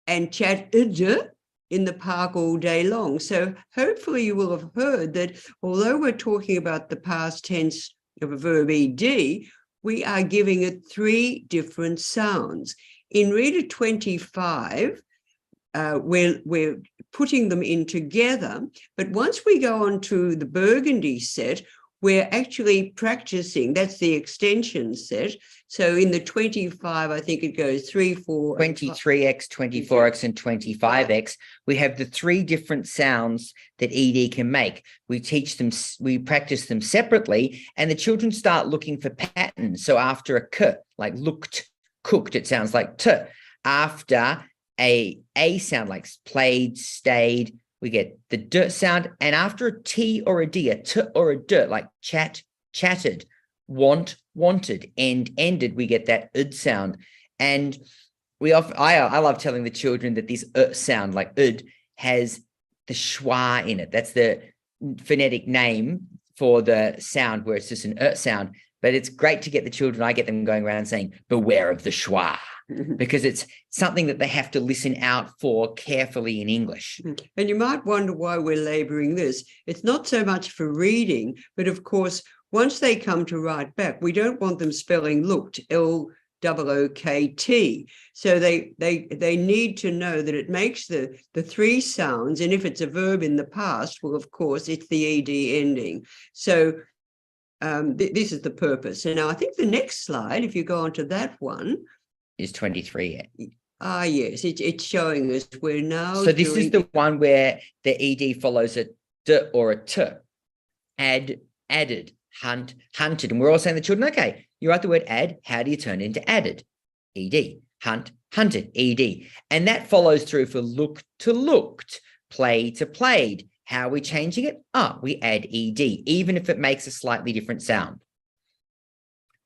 and chatted in the park all day long. So hopefully you will have heard that although we're talking about the past tense of a verb ed, we are giving it 3 different sounds. In Reader 25, we're putting them in together, but once we go on to the Burgundy set, we're actually practicing. That's the extension set. So in the 25, I think it goes 3, 4, 23x, 24x, and 25x. We have the 3 different sounds that ED can make. We teach them, we practice them separately, and the children start looking for patterns. So after a k, like looked, cooked, it sounds like t. After a sound like played, stayed, we get the d sound, and after a t or a d, a t or a d, like chat, chatted, want, wanted, and ended, we get that ud sound. And I love telling the children that this sound, like ud, has the schwa in it. That's the phonetic name for the sound, where it's just an sound. But it's great to get the children, I get them going around saying, beware of the schwa, because it's something that they have to listen out for carefully in English. And you might wonder why we're labouring this. It's not so much for reading, but of course, once they come to write back, we don't want them spelling looked, L-O-O-K-T. So they need to know that it makes the 3 sounds, and if it's a verb in the past, well, of course, it's the ed ending. So this is the purpose. And now I think the next slide, if you go on to that one, is 23. Yes, it's showing us we're now. So this is the one where the ed follows a d or a t. Added, hunt, hunted. And we're all saying to the children, okay, you write the word add, how do you turn it into added? Ed, hunt, hunted, ed. And that follows through for look to looked, play to played. How are we changing it? We add ed, even if it makes a slightly different sound.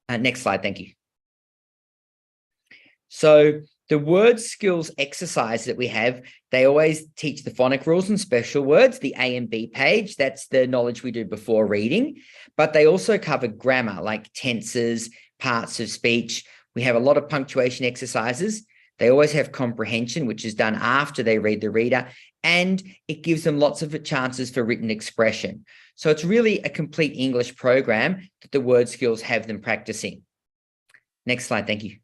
Next slide, thank you. So the word skills exercise that we have, they always teach the phonic rules and special words, the A and B page. That's the knowledge we do before reading. But they also cover grammar, like tenses, parts of speech. We have a lot of punctuation exercises. They always have comprehension, which is done after they read the reader, and it gives them lots of chances for written expression. So it's really a complete English program that the word skills have them practicing. Next slide, thank you.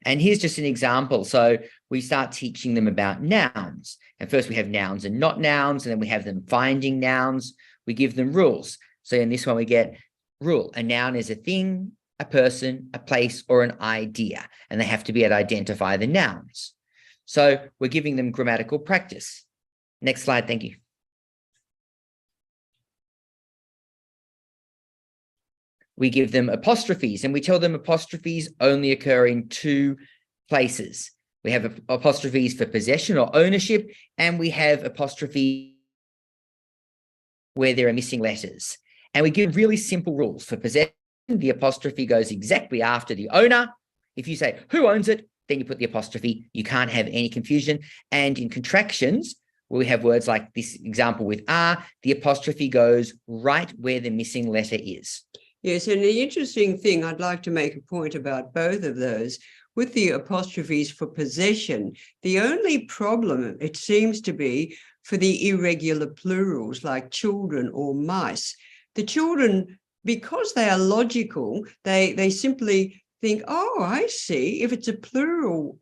And here's just an example. So we start teaching them about nouns. And first we have nouns and not nouns, and then we have them finding nouns. We give them rules. So in this one, we get rule. A noun is a thing, a person, a place, or an idea. And they have to be able to identify the nouns. So we're giving them grammatical practice. Next slide, thank you. We give them apostrophes, and we tell them apostrophes only occur in 2 places. We have apostrophes for possession or ownership, and we have apostrophe where there are missing letters. And we give really simple rules. For possession, the apostrophe goes exactly after the owner. If you say, who owns it? Then you put the apostrophe. You can't have any confusion. And in contractions, where we have words like this example with are, the apostrophe goes right where the missing letter is. Yes, and the interesting thing, I'd like to make a point about both of those. With the apostrophes for possession, the only problem, it seems to be, for the irregular plurals like children or mice. The children, because they are logical, they simply think, oh, I see. If it's a plural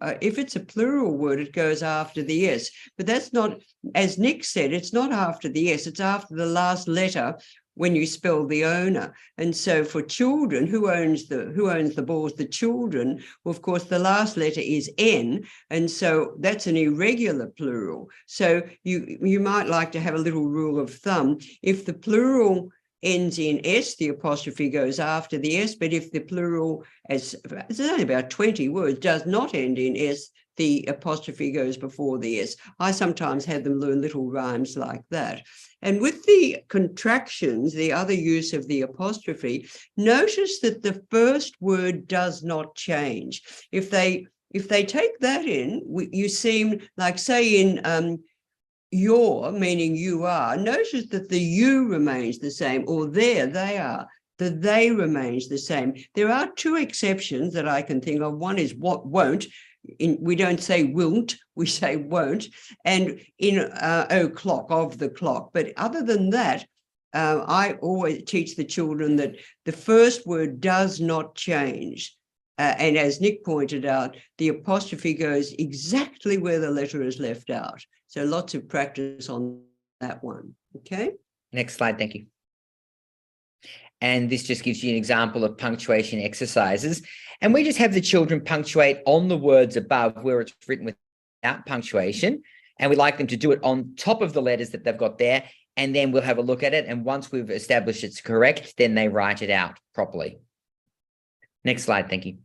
word, it goes after the S. But that's not, as Nick said, it's not after the S. It's after the last letter when you spell the owner. And so for children, who owns the balls? The children. Well, of course, the last letter is N, and so that's an irregular plural. So you might like to have a little rule of thumb. If the plural ends in S, the apostrophe goes after the S, but if the plural, as it's only about 20 words, does not end in S, the apostrophe goes before the S. I sometimes have them learn little rhymes like that. And with the contractions, the other use of the apostrophe, notice that the first word does not change. If they take that in, you seem like, say in your, meaning you are, notice that the you remains the same, or there, they are. The they remains the same. There are two exceptions that I can think of. One is what won't. We don't say won't, we say won't. And in o'clock, of the clock. But other than that, I always teach the children that the first word does not change. And as Nick pointed out, the apostrophe goes exactly where the letter is left out. So lots of practice on that one. Okay. Next slide, thank you. And this just gives you an example of punctuation exercises. And we just have the children punctuate on the words above where it's written without punctuation. And we like them to do it on top of the letters that they've got there. And then we'll have a look at it. And once we've established it's correct, then they write it out properly. Next slide, thank you.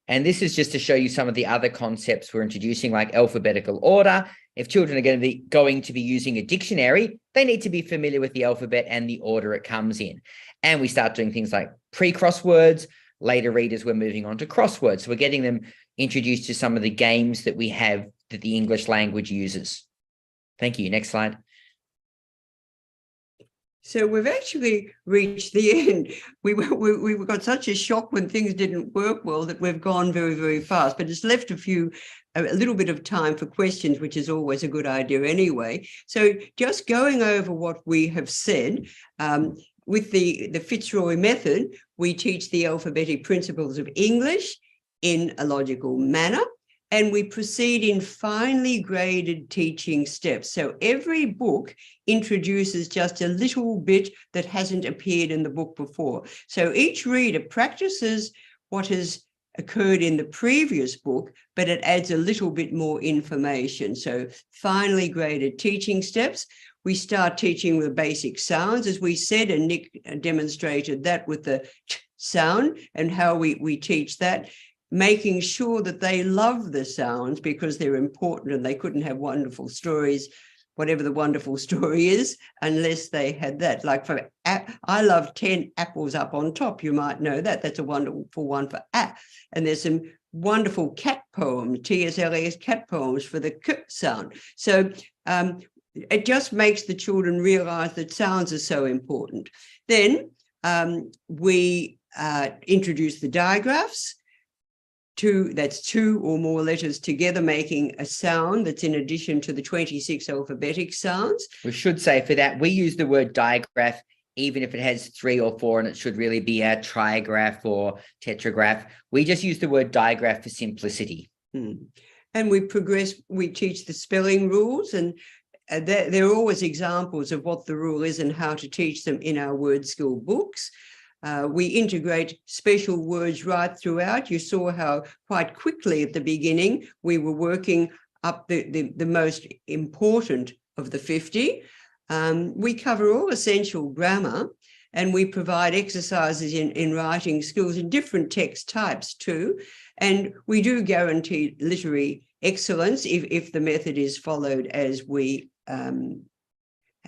And this is just to show you some of the other concepts we're introducing, like alphabetical order. If children are going to be using a dictionary, they need to be familiar with the alphabet and the order it comes in. And we start doing things like pre-crosswords. Later readers, we're moving on to crosswords. So we're getting them introduced to some of the games that we have that the English language uses. Thank you. Next slide. So we've actually reached the end. We got such a shock when things didn't work well that we've gone very, very fast, but it's left a little bit of time for questions, which is always a good idea anyway. So just going over what we have said, with the Fitzroy method, we teach the alphabetic principles of English in a logical manner. And we proceed in finely graded teaching steps. So every book introduces just a little bit that hasn't appeared in the book before. So each reader practices what has occurred in the previous book, but it adds a little bit more information. So finely graded teaching steps. We start teaching the basic sounds, as we said, and Nick demonstrated that with the sound and how we teach that, making sure that they love the sounds because they're important and they couldn't have wonderful stories, whatever the wonderful story is, unless they had that. Like for I love 10 apples up on top. You might know that. That's a wonderful one for A. And there's some wonderful cat poems, T.S. Eliot's cat poems for the K sound. So it just makes the children realize that sounds are so important. Then we introduce the digraphs. That's two or more letters together making a sound that's in addition to the 26 alphabetic sounds. We should say for that, we use the word digraph, even if it has 3 or 4, and it should really be a trigraph or tetragraph. We just use the word digraph for simplicity. And we teach the spelling rules, and there are always examples of what the rule is and how to teach them in our word school books. We integrate special words right throughout. You saw how quite quickly at the beginning we were working up the most important of the 50. We cover all essential grammar, and we provide exercises in writing skills in different text types too. And we do guarantee literary excellence if the method is followed as we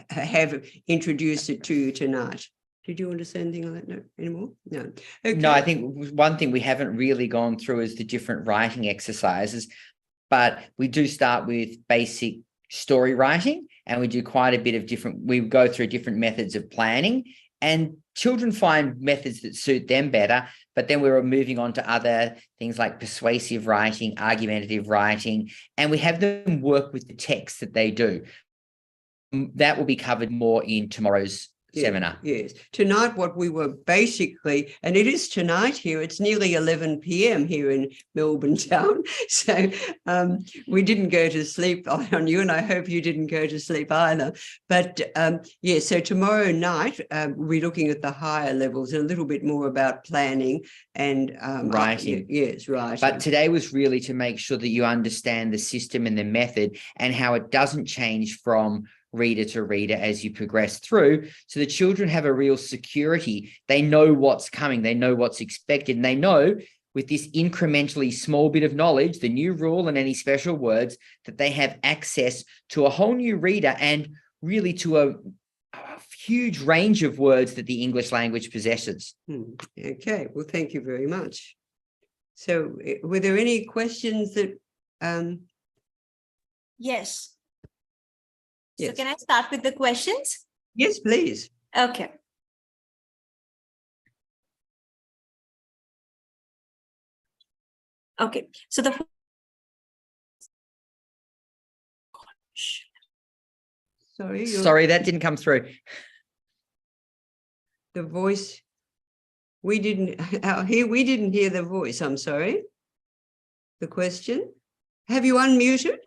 have introduced it to you tonight. Did you want to say anything on that note anymore? No. Okay. No, I think one thing we haven't really gone through is the different writing exercises, but we do start with basic story writing, and we do quite a bit of we go through different methods of planning, and children find methods that suit them better. But then we're moving on to other things like persuasive writing, argumentative writing, and we have them work with the text that they do. That will be covered more in tomorrow's seminar. Yes. Tonight, what we were basically, and it is tonight here, it's nearly 11 p.m. here in Melbourne town. So we didn't go to sleep on you, and I hope you didn't go to sleep either. But so tomorrow night, we're looking at the higher levels and a little bit more about planning and writing. Yes, right. But today was really to make sure that you understand the system and the method and how it doesn't change from reader to reader as you progress through, so the children have a real security. They know what's coming, they know what's expected, and they know with this incrementally small bit of knowledge, the new rule and any special words, that they have access to a whole new reader and really to a huge range of words that the English language possesses. Okay, well, thank you very much. So were there any questions that Yes. So Yes. can I start with the questions? Yes, please. Okay. Okay, so Sorry, Sorry, that didn't come through. the voice. We didn't out here. We didn't hear the voice. I'm sorry. The question. Have you unmuted?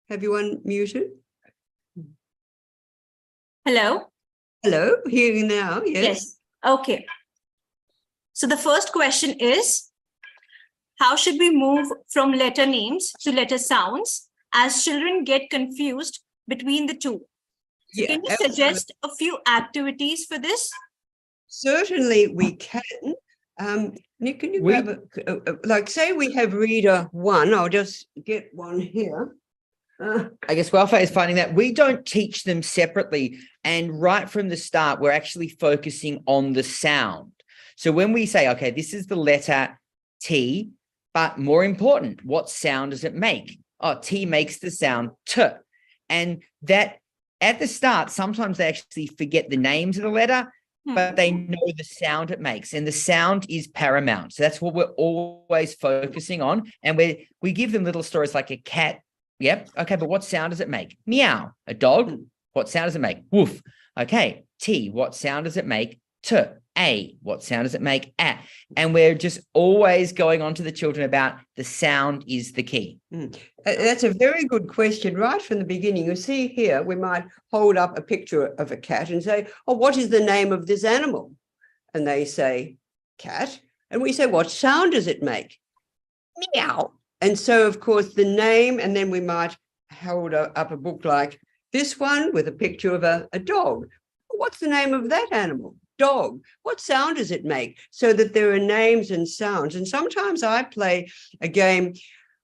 Have you unmuted? hello? Hello, hearing now. Yes. Yes. Okay. So the first question is, how should we move from letter names to letter sounds as children get confused between the two? So Yeah, can you absolutely. suggest a few activities for this? Certainly we can. Nick, can you We- grab like say we have reader 1. I'll just get one here. I guess welfare is finding that we don't teach them separately. And right from the start, we're actually focusing on the sound. So when we say, okay, this is the letter T, but more important, what sound does it make? Oh, T makes the sound T. And that at the start, sometimes they actually forget the names of the letter, but they know the sound it makes, and the sound is paramount. So that's what we're always focusing on. And we give them little stories like a cat. Yep. Okay. But what sound does it make? Meow. A dog. What sound does it make? Woof. Okay. T. What sound does it make? T. A. What sound does it make? A. And we're just always going on to the children about the sound is the key. That's a very good question right from the beginning. You see here, we might hold up a picture of a cat and say, oh, what is the name of this animal? And they say, cat. And we say, what sound does it make? Meow. And so, of course, the name, and then we might hold up a book like this one with a picture of a dog. What's the name of that animal? Dog. What sound does it make? So that there are names and sounds. And sometimes I play a game.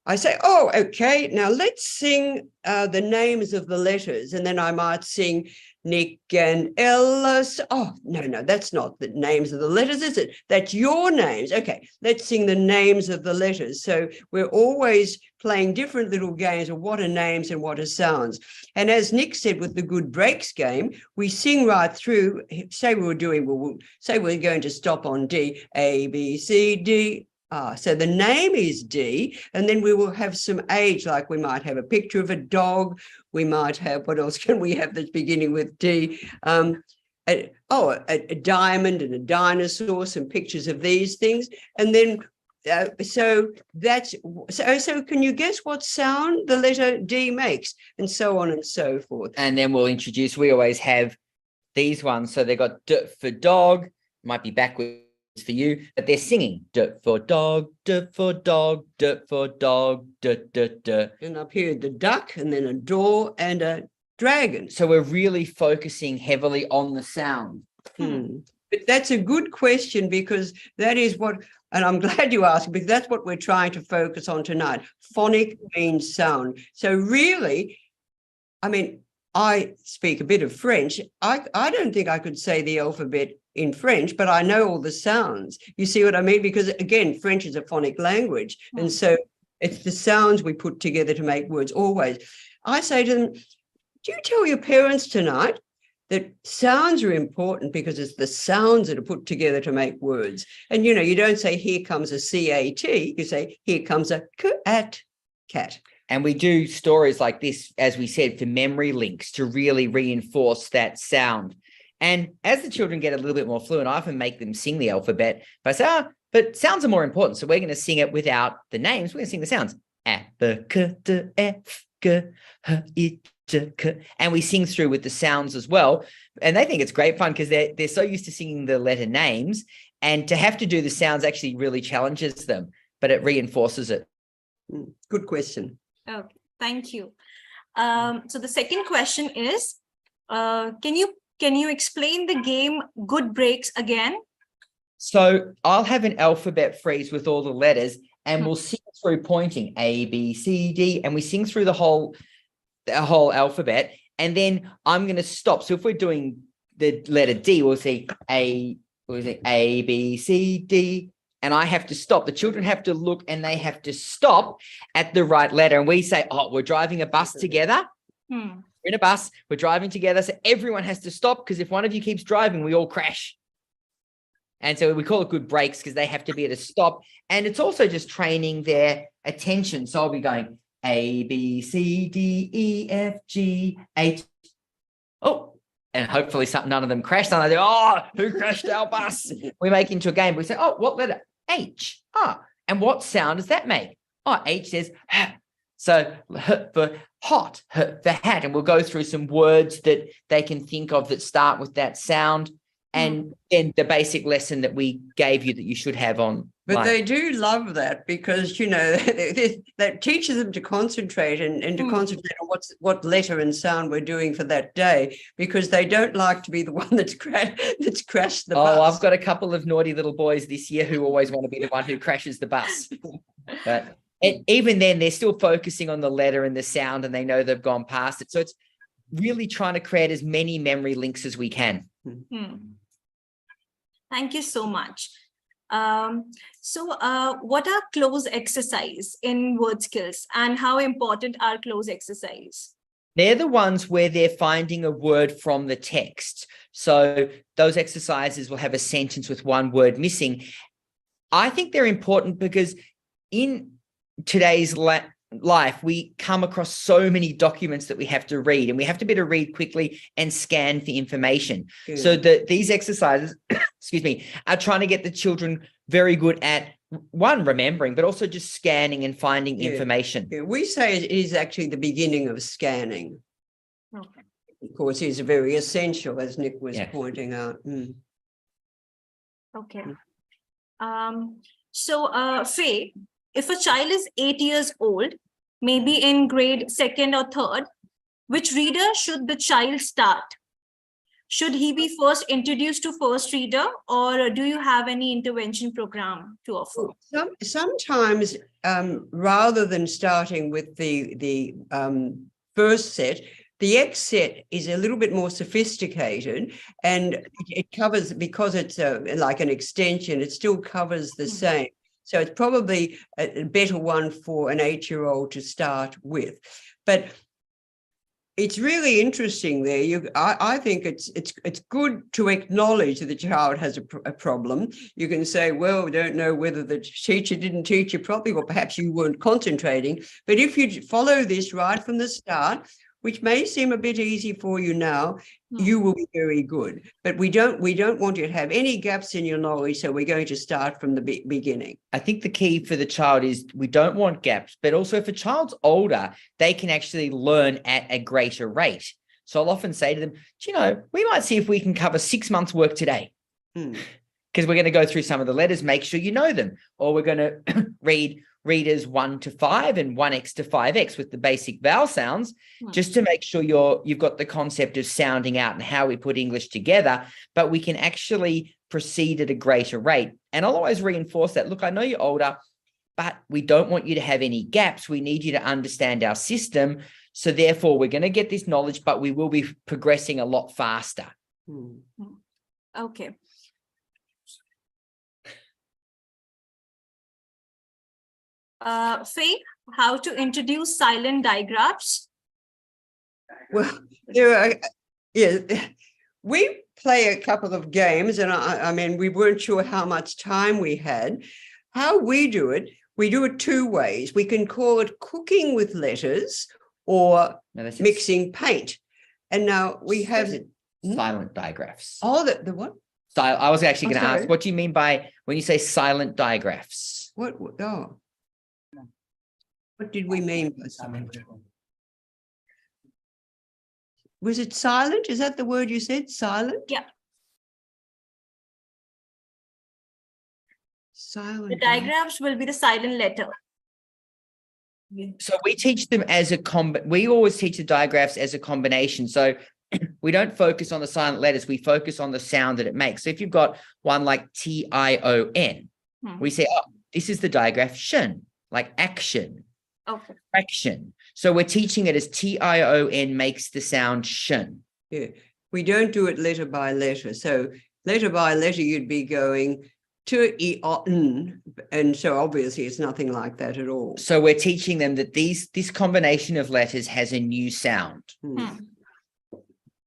I say, oh, okay, now let's sing the names of the letters. And then I might sing Nick and Ellis. Oh, no, that's not the names of the letters, is it? That's your names. Okay, let's sing the names of the letters. So we're always playing different little games of what are names and what are sounds. And as Nick said with the Good Breaks game, we sing right through. Say we're going to stop on D, A, B, C, D. So the name is D, and then we will have some age, like we might have a picture of a dog. We might have, what else can we have that's beginning with D? A diamond and a dinosaur, some pictures of these things. And then, so can you guess what sound the letter D makes? And so on and so forth. And then we always have these ones. So they got D for dog, might be backwards for you, but they're singing D for dog, D for dog, D for dog, D, D, D. And up here, the duck, and then a door and a dragon. So we're really focusing heavily on the sound. But that's a good question, because that is what, and I'm glad you asked, because that's what we're trying to focus on tonight. Phonic means sound. So really, I mean, I speak a bit of French. I don't think I could say the alphabet in French, but I know all the sounds. You see what I mean? Because again, French is a phonic language. And so it's the sounds we put together to make words always. I say to them, do you tell your parents tonight that sounds are important, because it's the sounds that are put together to make words? And, you know, you don't say, here comes a C-A-T, you say, here comes a cat. And we do stories like this, as we said, for memory links to really reinforce that sound. And as the children get a little bit more fluent, I often make them sing the alphabet. But I say, but sounds are more important. So we're going to sing it without the names. We're going to sing the sounds. A, B, K, D, F, G, H, I, J, K. And we sing through with the sounds as well. And they think it's great fun, because they're so used to singing the letter names. And to have to do the sounds actually really challenges them, but it reinforces it. Good question. Okay, thank you. So the second question is, can you explain the game Good Breaks again? So I'll have an alphabet freeze with all the letters, and we'll sing through pointing A, B, C, D, and we sing through the whole alphabet. And then I'm going to stop. So if we're doing the letter D, we'll say A, B, C, D, and I have to stop. The children have to look, and they have to stop at the right letter. And we say, oh, we're driving a bus together. Hmm. We're in a bus, we're driving together, so everyone has to stop because if one of you keeps driving, we all crash. And so we call it good breaks because they have to be at a stop. And it's also just training their attention. So I'll be going A, B, C, D, E, F, G, H. Oh, and hopefully none of them crashed. And I go, oh, who crashed our bus? We make into a game. We say, oh, what letter? H. Ah, and what sound does that make? Oh, H says, H. So H for hot, H for hat. And we'll go through some words that they can think of that start with that sound. And then the basic lesson that we gave you that you should have on. But they do love that because, you know, that teaches them to concentrate and to concentrate on what letter and sound we're doing for that day, because they don't like to be the one that's crashed the bus. Oh, I've got a couple of naughty little boys this year who always want to be the one who crashes the bus. But even then, they're still focusing on the letter and the sound, and they know they've gone past it. So it's really trying to create as many memory links as we can. Thank you so much. What are close exercise in word skills, and how important are close exercise? They're the ones where they're finding a word from the text. So those exercises will have a sentence with one word missing. I think they're important because in today's life, we come across so many documents that we have to read, and we have to be able to read quickly and scan for information. Yeah. So these exercises, excuse me, are trying to get the children very good at one, remembering, but also just scanning and finding information. Yeah. We say it is actually the beginning of scanning. Okay. Of course, is very essential, as Nick was pointing out. Okay. Faye, if a child is 8 years old, maybe in grade 2nd or 3rd, which reader should the child start? Should he be first introduced to first reader, or do you have any intervention program to offer? Sometimes, rather than starting with the first set, the X set is a little bit more sophisticated, and it covers, because it's like an extension, it still covers the same. So it's probably a better one for an 8-year-old to start with. But it's really interesting there. I think it's good to acknowledge that the child has a problem. You can say, well, we don't know whether the teacher didn't teach you properly, or perhaps you weren't concentrating. But if you follow this right from the start, which may seem a bit easy for you now, you will be very good. But we don't want you to have any gaps in your knowledge, so we're going to start from the beginning. I think the key for the child is we don't want gaps, but also if a child's older, they can actually learn at a greater rate. So I'll often say to them, you know, we might see if we can cover 6 months' work today, because we're going to go through some of the letters, make sure you know them, or we're going to read readers 1 to 5 and 1x to 5x with the basic vowel sounds, just to make sure you've got the concept of sounding out and how we put English together, but we can actually proceed at a greater rate. And I'll always reinforce that. Look, I know you're older, but we don't want you to have any gaps. We need you to understand our system. So therefore, we're going to get this knowledge, but we will be progressing a lot faster. Okay. Faye, how to introduce silent digraphs? Well, we play a couple of games, and I mean, we weren't sure how much time we had. How we do it 2 ways. We can call it cooking with letters or mixing paint. And now we have silent digraphs. Oh, the what? I was actually going to ask, what do you mean by when you say silent digraphs? What did we mean by silent? Was it silent? Is that the word you said? Silent? Yeah. Silent. The digraphs will be the silent letter. So we teach them as we always teach the digraphs as a combination. So we don't focus on the silent letters. We focus on the sound that it makes. So if you've got one like T-I-O-N, we say, oh, this is the digraph shin, like action. Okay. Fraction. So we're teaching it as T-I-O-N makes the sound shin. Yeah. We don't do it letter by letter. So letter by letter, you'd be going to, I, o, n, and so obviously it's nothing like that at all. So we're teaching them that this combination of letters has a new sound.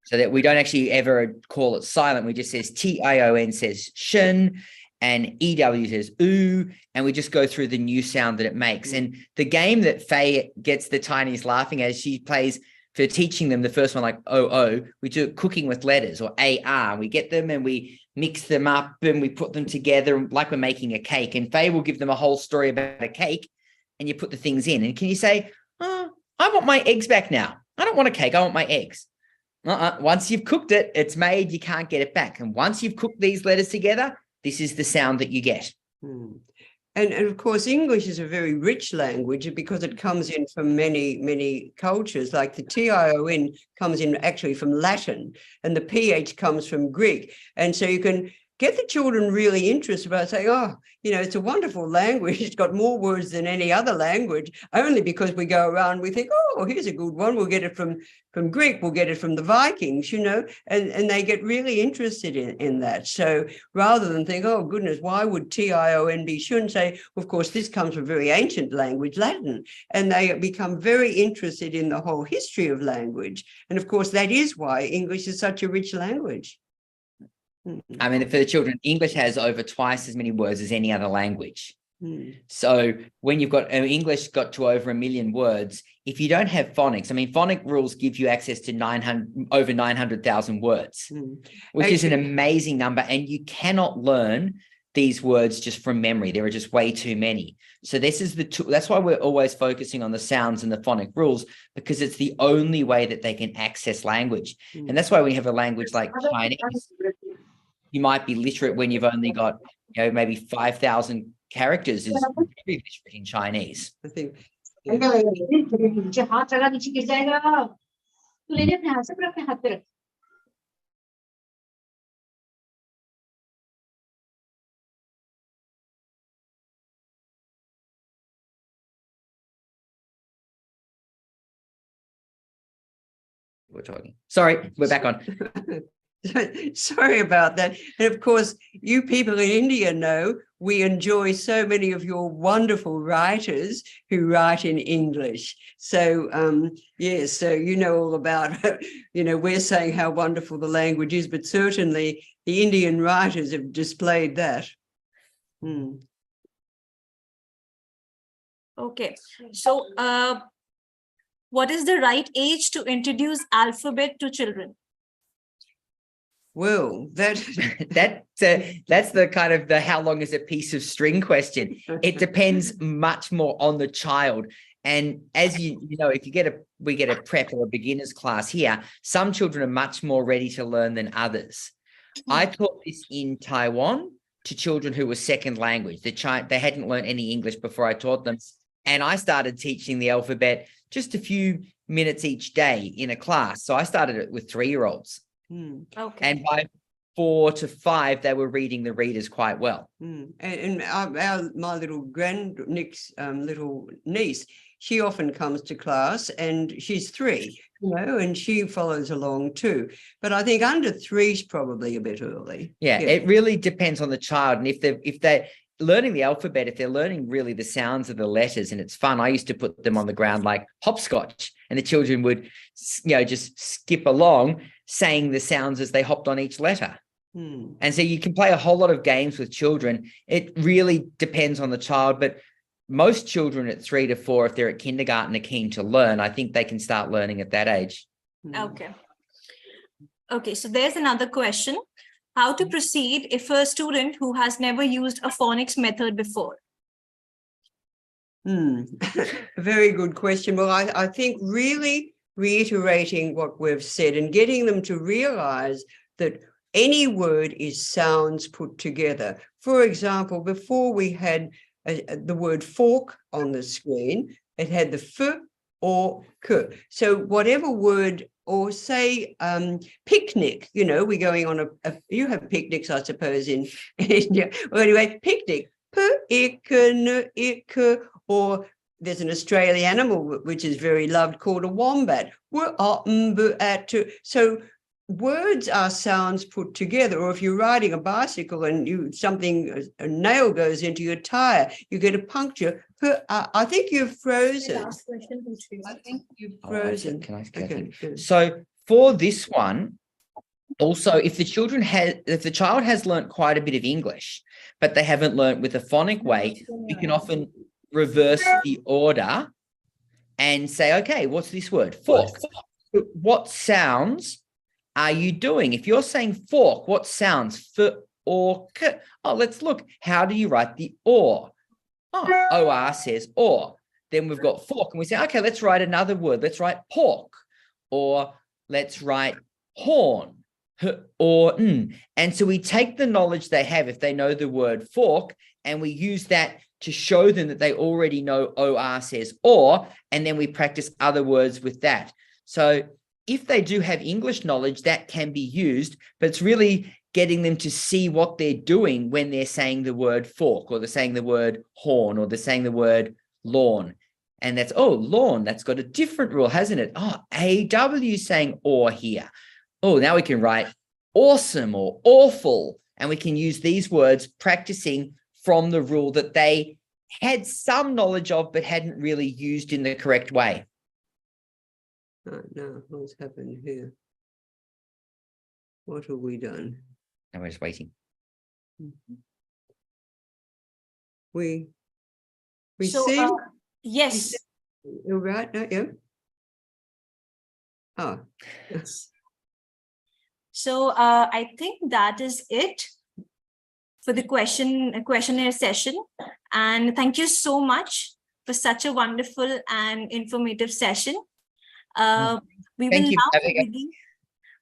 So that we don't actually ever call it silent. We just says T-I-O-N says shin, and E-W says ooh, and we just go through the new sound that it makes. And the game that Faye gets the tinies laughing as she plays for teaching them, the first one, like O-O, we do cooking with letters, or A-R. We get them and we mix them up and we put them together like we're making a cake. And Faye will give them a whole story about a cake, and you put the things in. And can you say, oh, I want my eggs back now. I don't want a cake. I want my eggs. Once you've cooked it, it's made, you can't get it back. And once you've cooked these letters together, this is the sound that you get. And of course, English is a very rich language because it comes in from many, many cultures. Like the T-I-O-N comes in actually from Latin, and the PH comes from Greek. And so you can get the children really interested by saying, oh, you know, it's a wonderful language. It's got more words than any other language, only because we go around, we think, oh, here's a good one. We'll get it from Greek, we'll get it from the Vikings, you know, and they get really interested in that. So rather than think, oh, goodness, why would T-I-O-N be shouldn't say, of course, this comes from very ancient language, Latin, and they become very interested in the whole history of language. And of course, that is why English is such a rich language. I mean, for the children, English has over twice as many words as any other language. So when you've got English got to over 1 million words, if you don't have phonics, I mean, phonic rules give you access to over 900,000 words, which is an amazing number. And you cannot learn these words just from memory. There are just way too many. So this is that's why we're always focusing on the sounds and the phonic rules, because it's the only way that they can access language. And that's why we have a language like Chinese. You might be literate when you've only got, you know, maybe 5,000 characters is very literate in Chinese. I think. We're talking. Sorry, we're back on. Sorry about that. And of course, you people in India know we enjoy so many of your wonderful writers who write in English. So, yes, so you know all about, you know, we're saying how wonderful the language is, but certainly the Indian writers have displayed that. Okay, so what is the right age to introduce alphabet to children? Well, that's the kind of the how long is a piece of string question. It depends much more on the child. And as you know, if we get a prep or a beginner's class here, some children are much more ready to learn than others. I taught this in Taiwan to children who were second language. They hadn't learned any English before I taught them. And I started teaching the alphabet just a few minutes each day in a class. So I started it with 3-year-olds. Okay. And by 4 to 5, they were reading the readers quite well. And my little Nick's little niece, she often comes to class, and she's 3, you know, and she follows along too. But I think under 3 is probably a bit early. Yeah, it really depends on the child. And if they're learning the alphabet, if they're learning really the sounds of the letters and it's fun, I used to put them on the ground like hopscotch, and the children would, you know, just skip along saying the sounds as they hopped on each letter. And so you can play a whole lot of games with children. It really depends on the child, but most children at 3 to 4, if they're at kindergarten, are keen to learn. I think they can start learning at that age. Okay, so there's another question. How to proceed if a student who has never used a phonics method before? A very good question. Well, I think really reiterating what we've said and getting them to realize that any word is sounds put together. For example, before we had the word fork on the screen, it had the f or k. So whatever word, or say picnic, you know, we're going on you have picnics, I suppose, in India. Well, anyway, picnic, or there's an Australian animal which is very loved called a wombat. So words are sounds put together, or if you're riding a bicycle and a nail goes into your tire, you get a puncture. I think you've frozen. Last question, I think you've Oh, frozen. can I? Okay, good. So for this one, also, if the child has learnt quite a bit of English, but they haven't learnt with a phonic way, we can often reverse the order and say, okay, what's this word? Fork. What sounds are you doing? If you're saying fork, what sounds? F or k? Oh, let's look. How do you write the or? Oh, OR says or. Then we've got fork, and we say, okay, let's write another word. Let's write pork, or let's write horn, or n. And so we take the knowledge they have if they know the word fork, and we use that to show them that they already know OR says or, and then we practice other words with that. So if they do have English knowledge, that can be used, but it's really getting them to see what they're doing when they're saying the word fork, or they're saying the word horn, or they're saying the word lawn. And that's, oh, lawn, that's got a different rule, hasn't it? Oh, AW saying or here. Oh, now we can write awesome or awful, and we can use these words practicing from the rule that they had some knowledge of, but hadn't really used in the correct way. No, what's happened here? What have we done? And we're just waiting. We So, see. yes. You're right. No, yeah. Oh, yes. So I think that is it for the questionnaire session. And thank you so much for such a wonderful and informative session. We Thank you.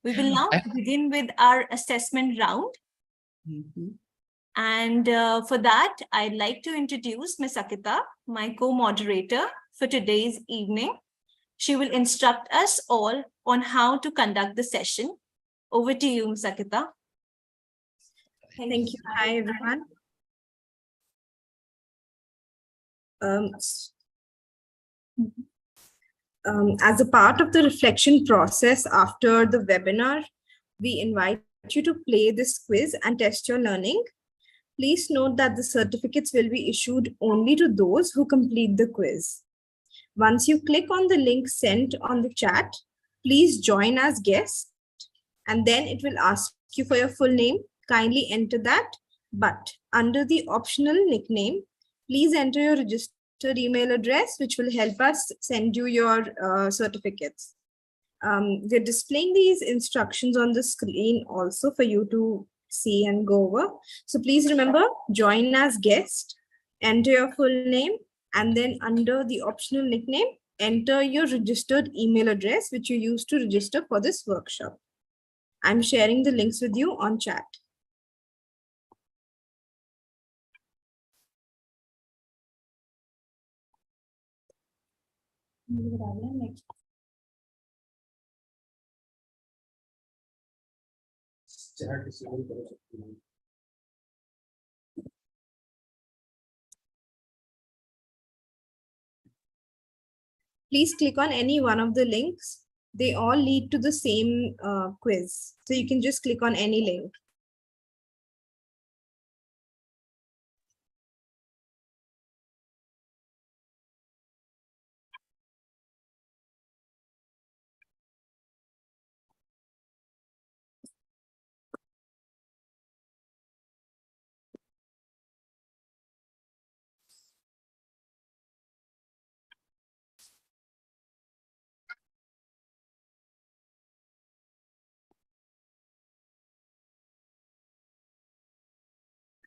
we will now begin with our assessment round. Mhm. And for that, I'd like to introduce Ms. Akita, my co-moderator for today's evening. She will instruct us all on how to conduct the session. Over to you, Ms. Akita. Thank you. Hi, everyone. As a part of the reflection process after the webinar, we invite you to play this quiz and test your learning. Please note that the certificates will be issued only to those who complete the quiz. Once you click on the link sent on the chat, please join as guest, and then it will ask you for your full name. Kindly enter that, but under the optional nickname, please enter your registered email address, which will help us send you your certificates. We're displaying these instructions on the screen also for you to see and go over. So please remember, join as guest, enter your full name, and then under the optional nickname, enter your registered email address, which you use to register for this workshop. I'm sharing the links with you on chat. Please click on any one of the links. They all lead to the same quiz. So you can just click on any link.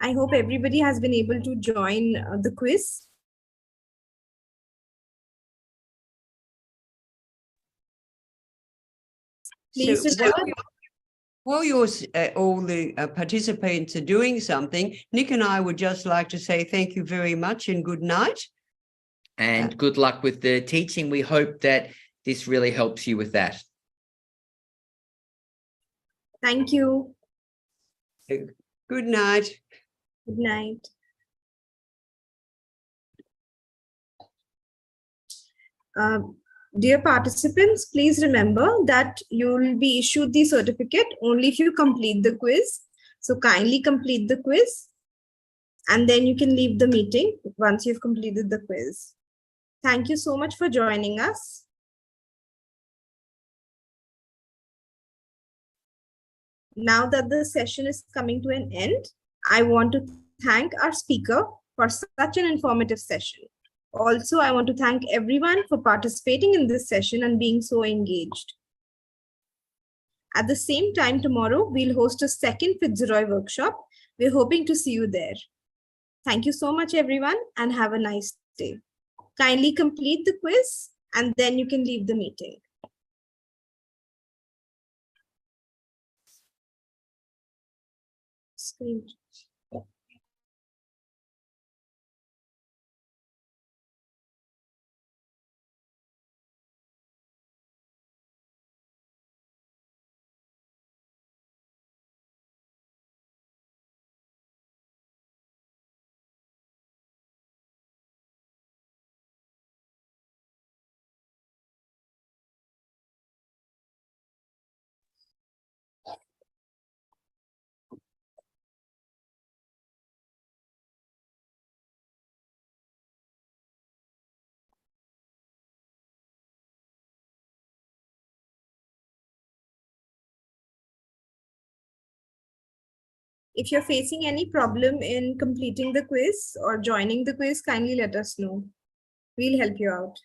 I hope everybody has been able to join the quiz. Please So while you're all the participants are doing something, Nick and I would just like to say thank you very much and good night. And good luck with the teaching. We hope that this really helps you with that. Thank you. Good night. Good night. Dear participants, please remember that you will be issued the certificate only if you complete the quiz. So kindly complete the quiz and then you can leave the meeting once you've completed the quiz. Thank you so much for joining us. Now that the session is coming to an end, I want to thank our speaker for such an informative session. Also, I want to thank everyone for participating in this session and being so engaged. At the same time tomorrow, we'll host a second Fitzroy workshop. We're hoping to see you there. Thank you so much, everyone, and have a nice day. Kindly complete the quiz, and then you can leave the meeting. Screen. If you're facing any problem in completing the quiz or joining the quiz, kindly let us know. We'll help you out.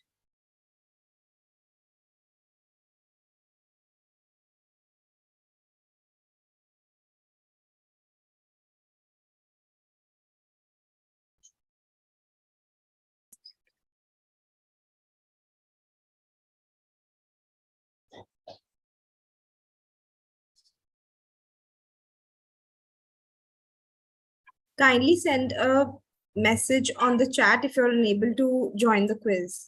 Kindly send a message on the chat if you're unable to join the quiz.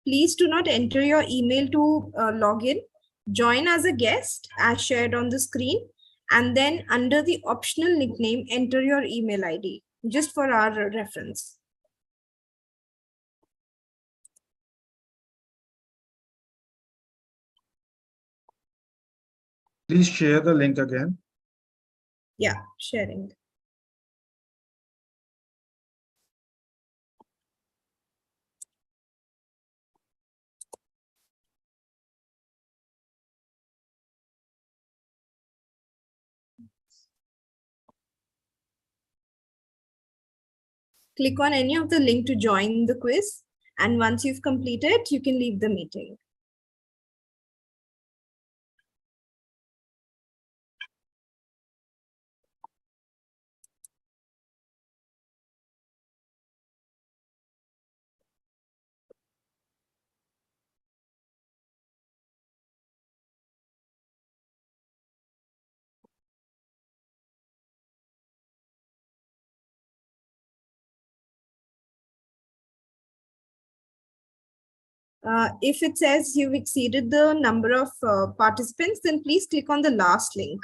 Please do not enter your email to log in. Join as a guest as shared on the screen, and then under the optional nickname, enter your email ID just for our reference. Please share the link again. Yeah, sharing. Click on any of the link to join the quiz. And once you've completed, you can leave the meeting. If it says you've exceeded the number of participants, then please click on the last link.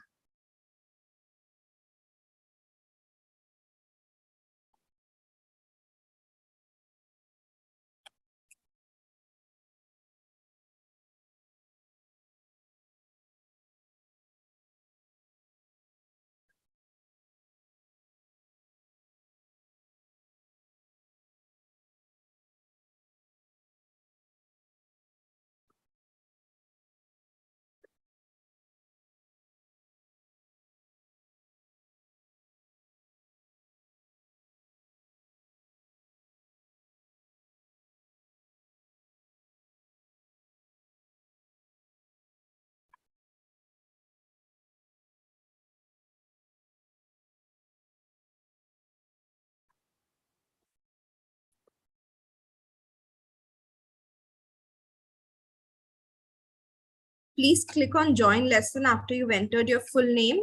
please click on join lesson after you've entered your full name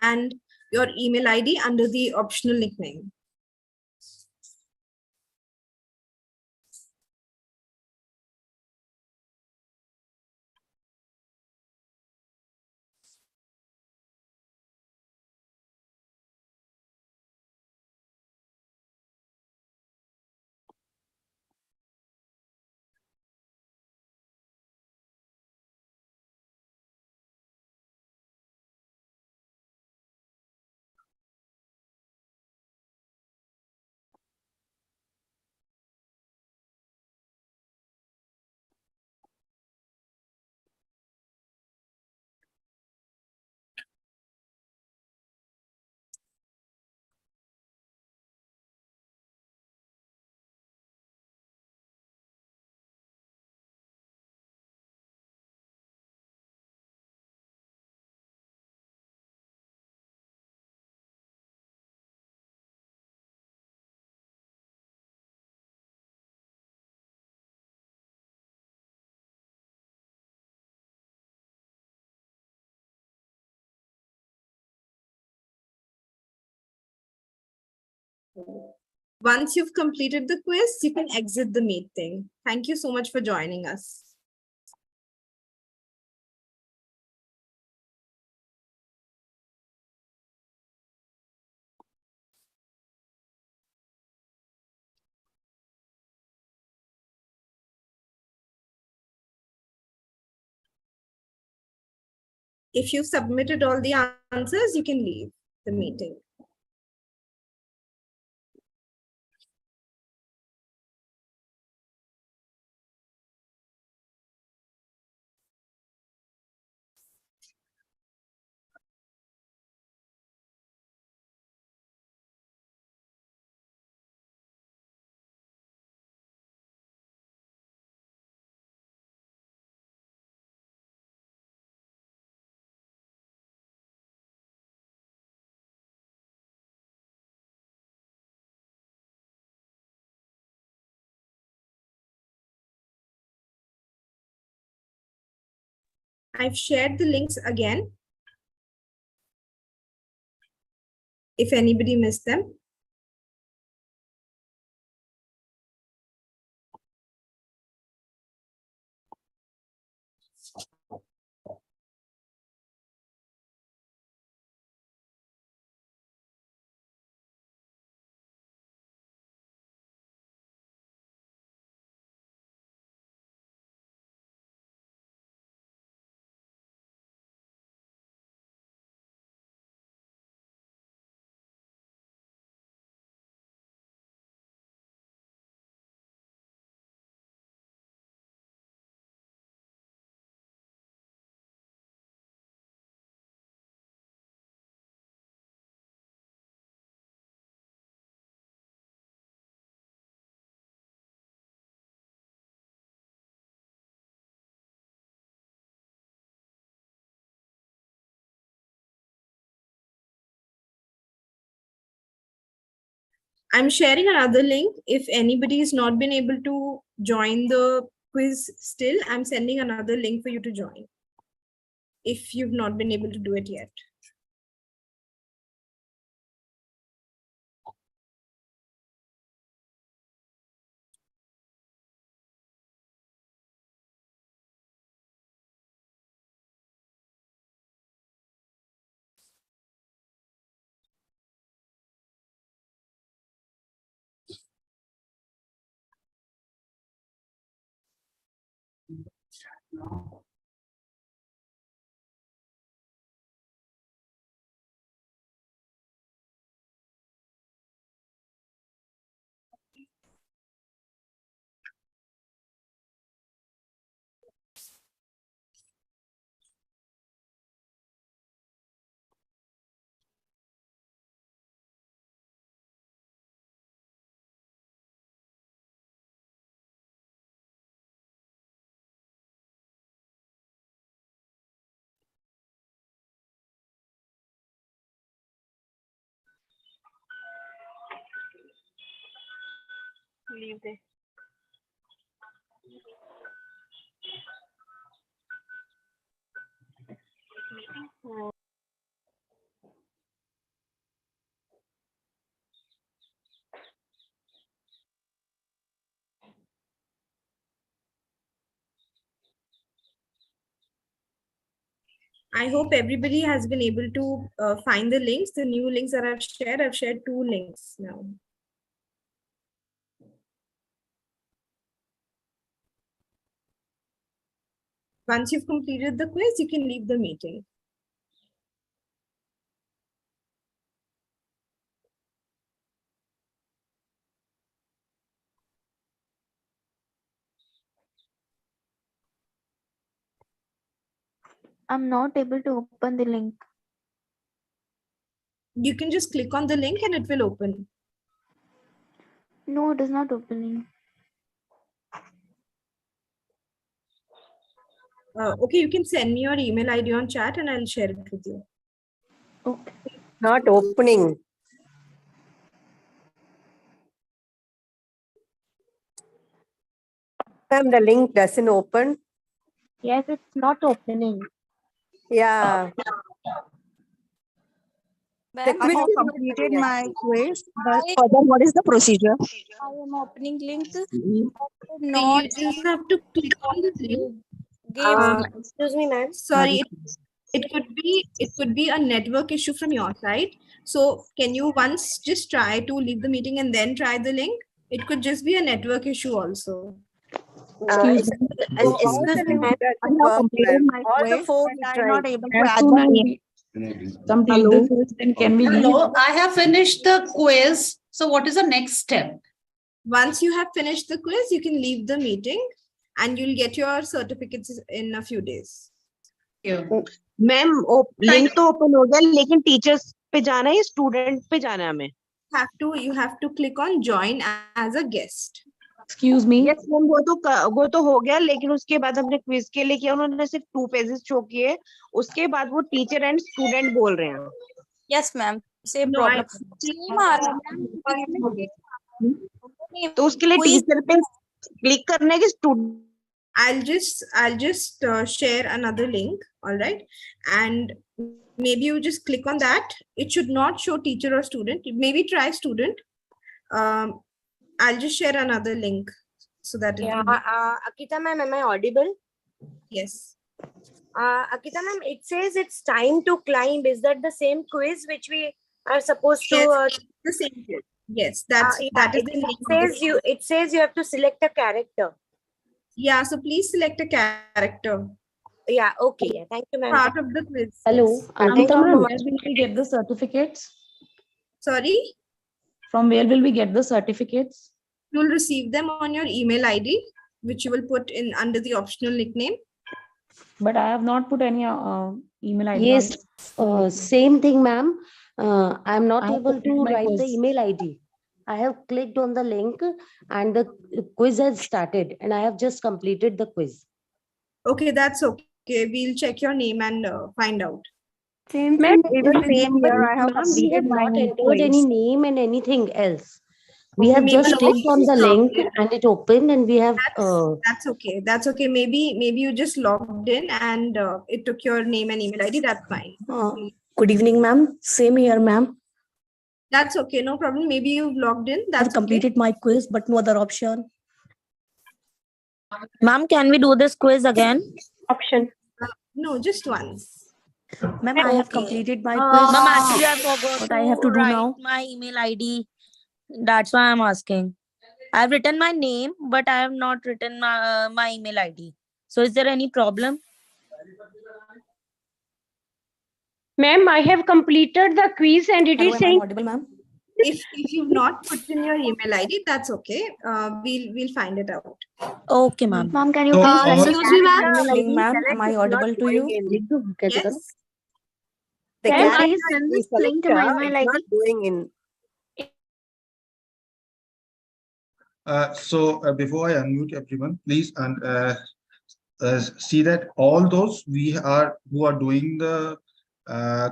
and your email ID under the optional nickname. Once you've completed the quiz, you can exit the meeting. Thank you so much for joining us. If you've submitted all the answers, you can leave the meeting. I've shared the links again. If anybody missed them. I'm sharing another link. If anybody has not been able to join the quiz still, I'm sending another link for you to join. If you've not been able to do it yet. Leave this. I hope everybody has been able to find the links, the new links that I've shared 2 links now. Once you've completed the quiz, you can leave the meeting. I'm not able to open the link. You can just click on the link and it will open. No, it is not opening. Okay, you can send me your email ID on chat and I'll share it with you. Okay. Not opening. Ma'am, the link doesn't open. Yes, it's not opening. Yeah. The Ma'am, quiz I have is not completed coming my actually. quiz, but further, what is the procedure? I am opening link. So Not you just have to click on the link. Excuse me, ma'am. Sorry, it could be a network issue from your side. So can you once just try to leave the meeting and then try the link? It could just be a network issue also. Excuse me. Excuse me, ma'am. I have completed my All the quiz, 4 but we I am tried. not able to As add soon the as name. we complete Hello? the quiz, then can we leave? Hello, I have finished the quiz. So what is the next step? Once you have finished the quiz, you can leave the meeting and you'll get your certificates in a few days. Ma'am link तो open हो गया लेकिन teachers पे जाना है या student पे जाना है हमें? You have to click on join as a guest. Excuse me. Yes ma'am वो तो हो गया लेकिन उसके बाद हमने क्विज के लिए किया उन्होंने सिर्फ 2 पेजेस शो किए उसके बाद वो टीचर एंड स्टूडेंट बोल रहे हैं. Yes, ma'am. Same No, problem. Same आ रहा है. तो उसके लिए टीचर पे क्लिक करना है कि student? I'll just share another link, all right, and maybe you just click on that. It should not show teacher or student. Maybe try student. I'll just share another link so that it will be, Akita ma'am, am I audible? yes. Akita ma'am, it says it's time to climb. Is that the same quiz which we are supposed to? Yes, the same quiz. Yes, that is the link. It says you have to select a character. Yeah, so please select a character. Yeah, okay. Yeah, thank you, ma'am. Part of the quiz. Hello, yes. Ankita ma'am, where will we get the certificates? Sorry, From where will we get the certificates? you'll receive them on your email ID, which you will put in under the optional nickname. But I have not put any email ID. Yes, same thing, ma'am. I'm not I have able to completed my write the quiz. email ID. I have clicked on the link and the quiz has started and I have just completed the quiz. Okay, that's okay. We'll check your name and find out. Same Ma'am, thing. even same here. I have Ma'am, we have completed my not entered any quiz. name and anything else. We Okay, have maybe just you clicked on just the logged link in. and it opened and we have That's okay. That's okay. Maybe you just logged in and it took your name and email ID. That's fine. Good evening, ma'am. Same here, ma'am. That's okay. No problem. Maybe you've logged in. I've That's completed my quiz, but no other option. Ma'am, can we do this quiz again? Option. okay. No, just once. Ma'am, I have Okay. completed my Ma'am, quiz. actually, I forgot What I have to do write now? my email ID. That's why I'm asking. I've written my name, but I have not written my email ID. So is there any problem? Ma'am, I have completed the quiz and it Hello, is am I saying audible, ma'am? If you've not put in your email ID, that's okay. We'll find it out. Okay, ma'am. Ma'am, can you So please all- excuse me, ma'am? Good evening, ma'am. Am I audible to you? Yes. the Can character I send is this link to my selector, email it's ID? not going in. Before I unmute everyone, please see that all those who are doing the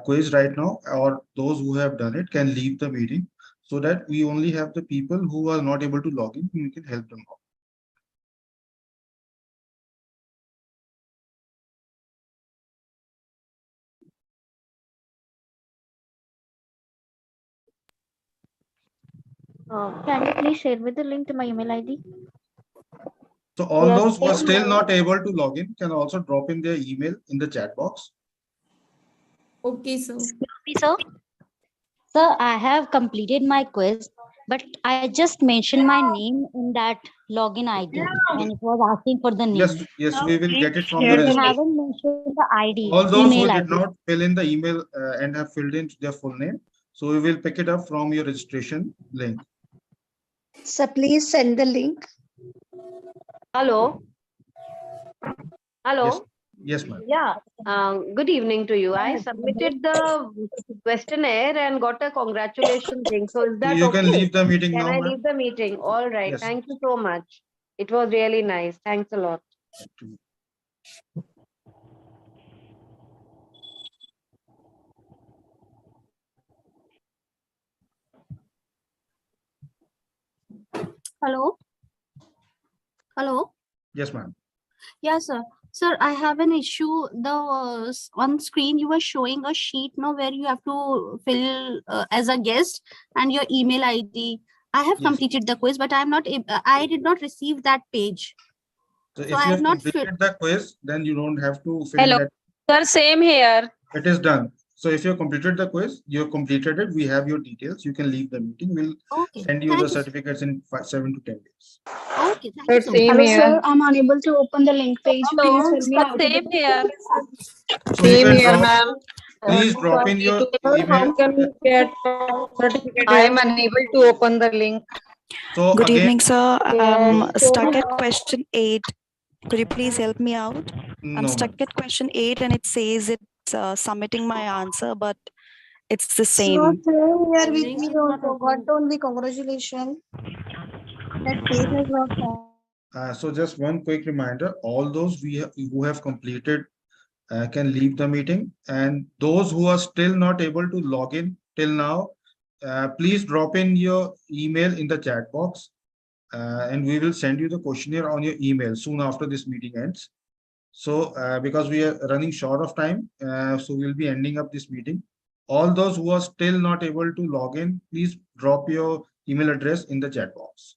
quiz right now, or those who have done it, can leave the meeting, so that we only have the people who are not able to log in, we can help them out. Can you please share me the link to my email ID? So all Yes, those who are yes, still ma'am. not able to log in can also drop in their email in the chat box. Okay, sir. Sir, sir, I have completed my quiz, but I just mentioned my name in that login ID and it was asking for the Yes, name. yes, we will get it from You your registration. haven't mentioned the ID, All those who email did ID. not fill in the email and have filled in their full name, so we will pick it up from your registration link. So please send the link. Hello. Hello. Yes, yes, ma'am. Yeah. Good evening to you. I submitted the questionnaire and got a congratulations link. So is So that you okay? can leave the meeting Can now, I ma'am. leave the meeting? All right. Yes. Thank you so much. It was really nice. Thanks a lot. Hello. Hello. Yes, ma'am. Yes, sir. Sir, I have an issue. On screen you were showing a sheet now where you have to fill as a guest and your email ID. I have Yes. completed the quiz, but I did not receive that page. So So if I you have have not completed the quiz, then you don't have to fill in Hello, that. sir. Same here. It is done. So if you have completed the quiz, you have completed it. We have your details. You can leave the meeting. We'll Okay. send you Thank the you, sir. certificates in 7 to 10 days. Okay. Thank you so much. Same Hello, here. sir. I'm unable to open the link page. Please help me out. Same here. So you can drop, ma'am. please drop in your email. I am unable to open the link. So Good again, evening, sir. I'm Yes. stuck at question 8. Could you please help me out? I'm no, stuck ma'am. at question 8 and it says it's submitting my answer, but it's the So same. same here with me also. Got only congratulations. That page has not come. So just one quick reminder, all those who have completed can leave the meeting, and those who are still not able to log in till now, please drop in your email in the chat box, and we will send you the questionnaire on your email soon after this meeting ends. So because we are running short of time, so we'll be ending up this meeting. All those who are still not able to log in, please drop your email address in the chat box.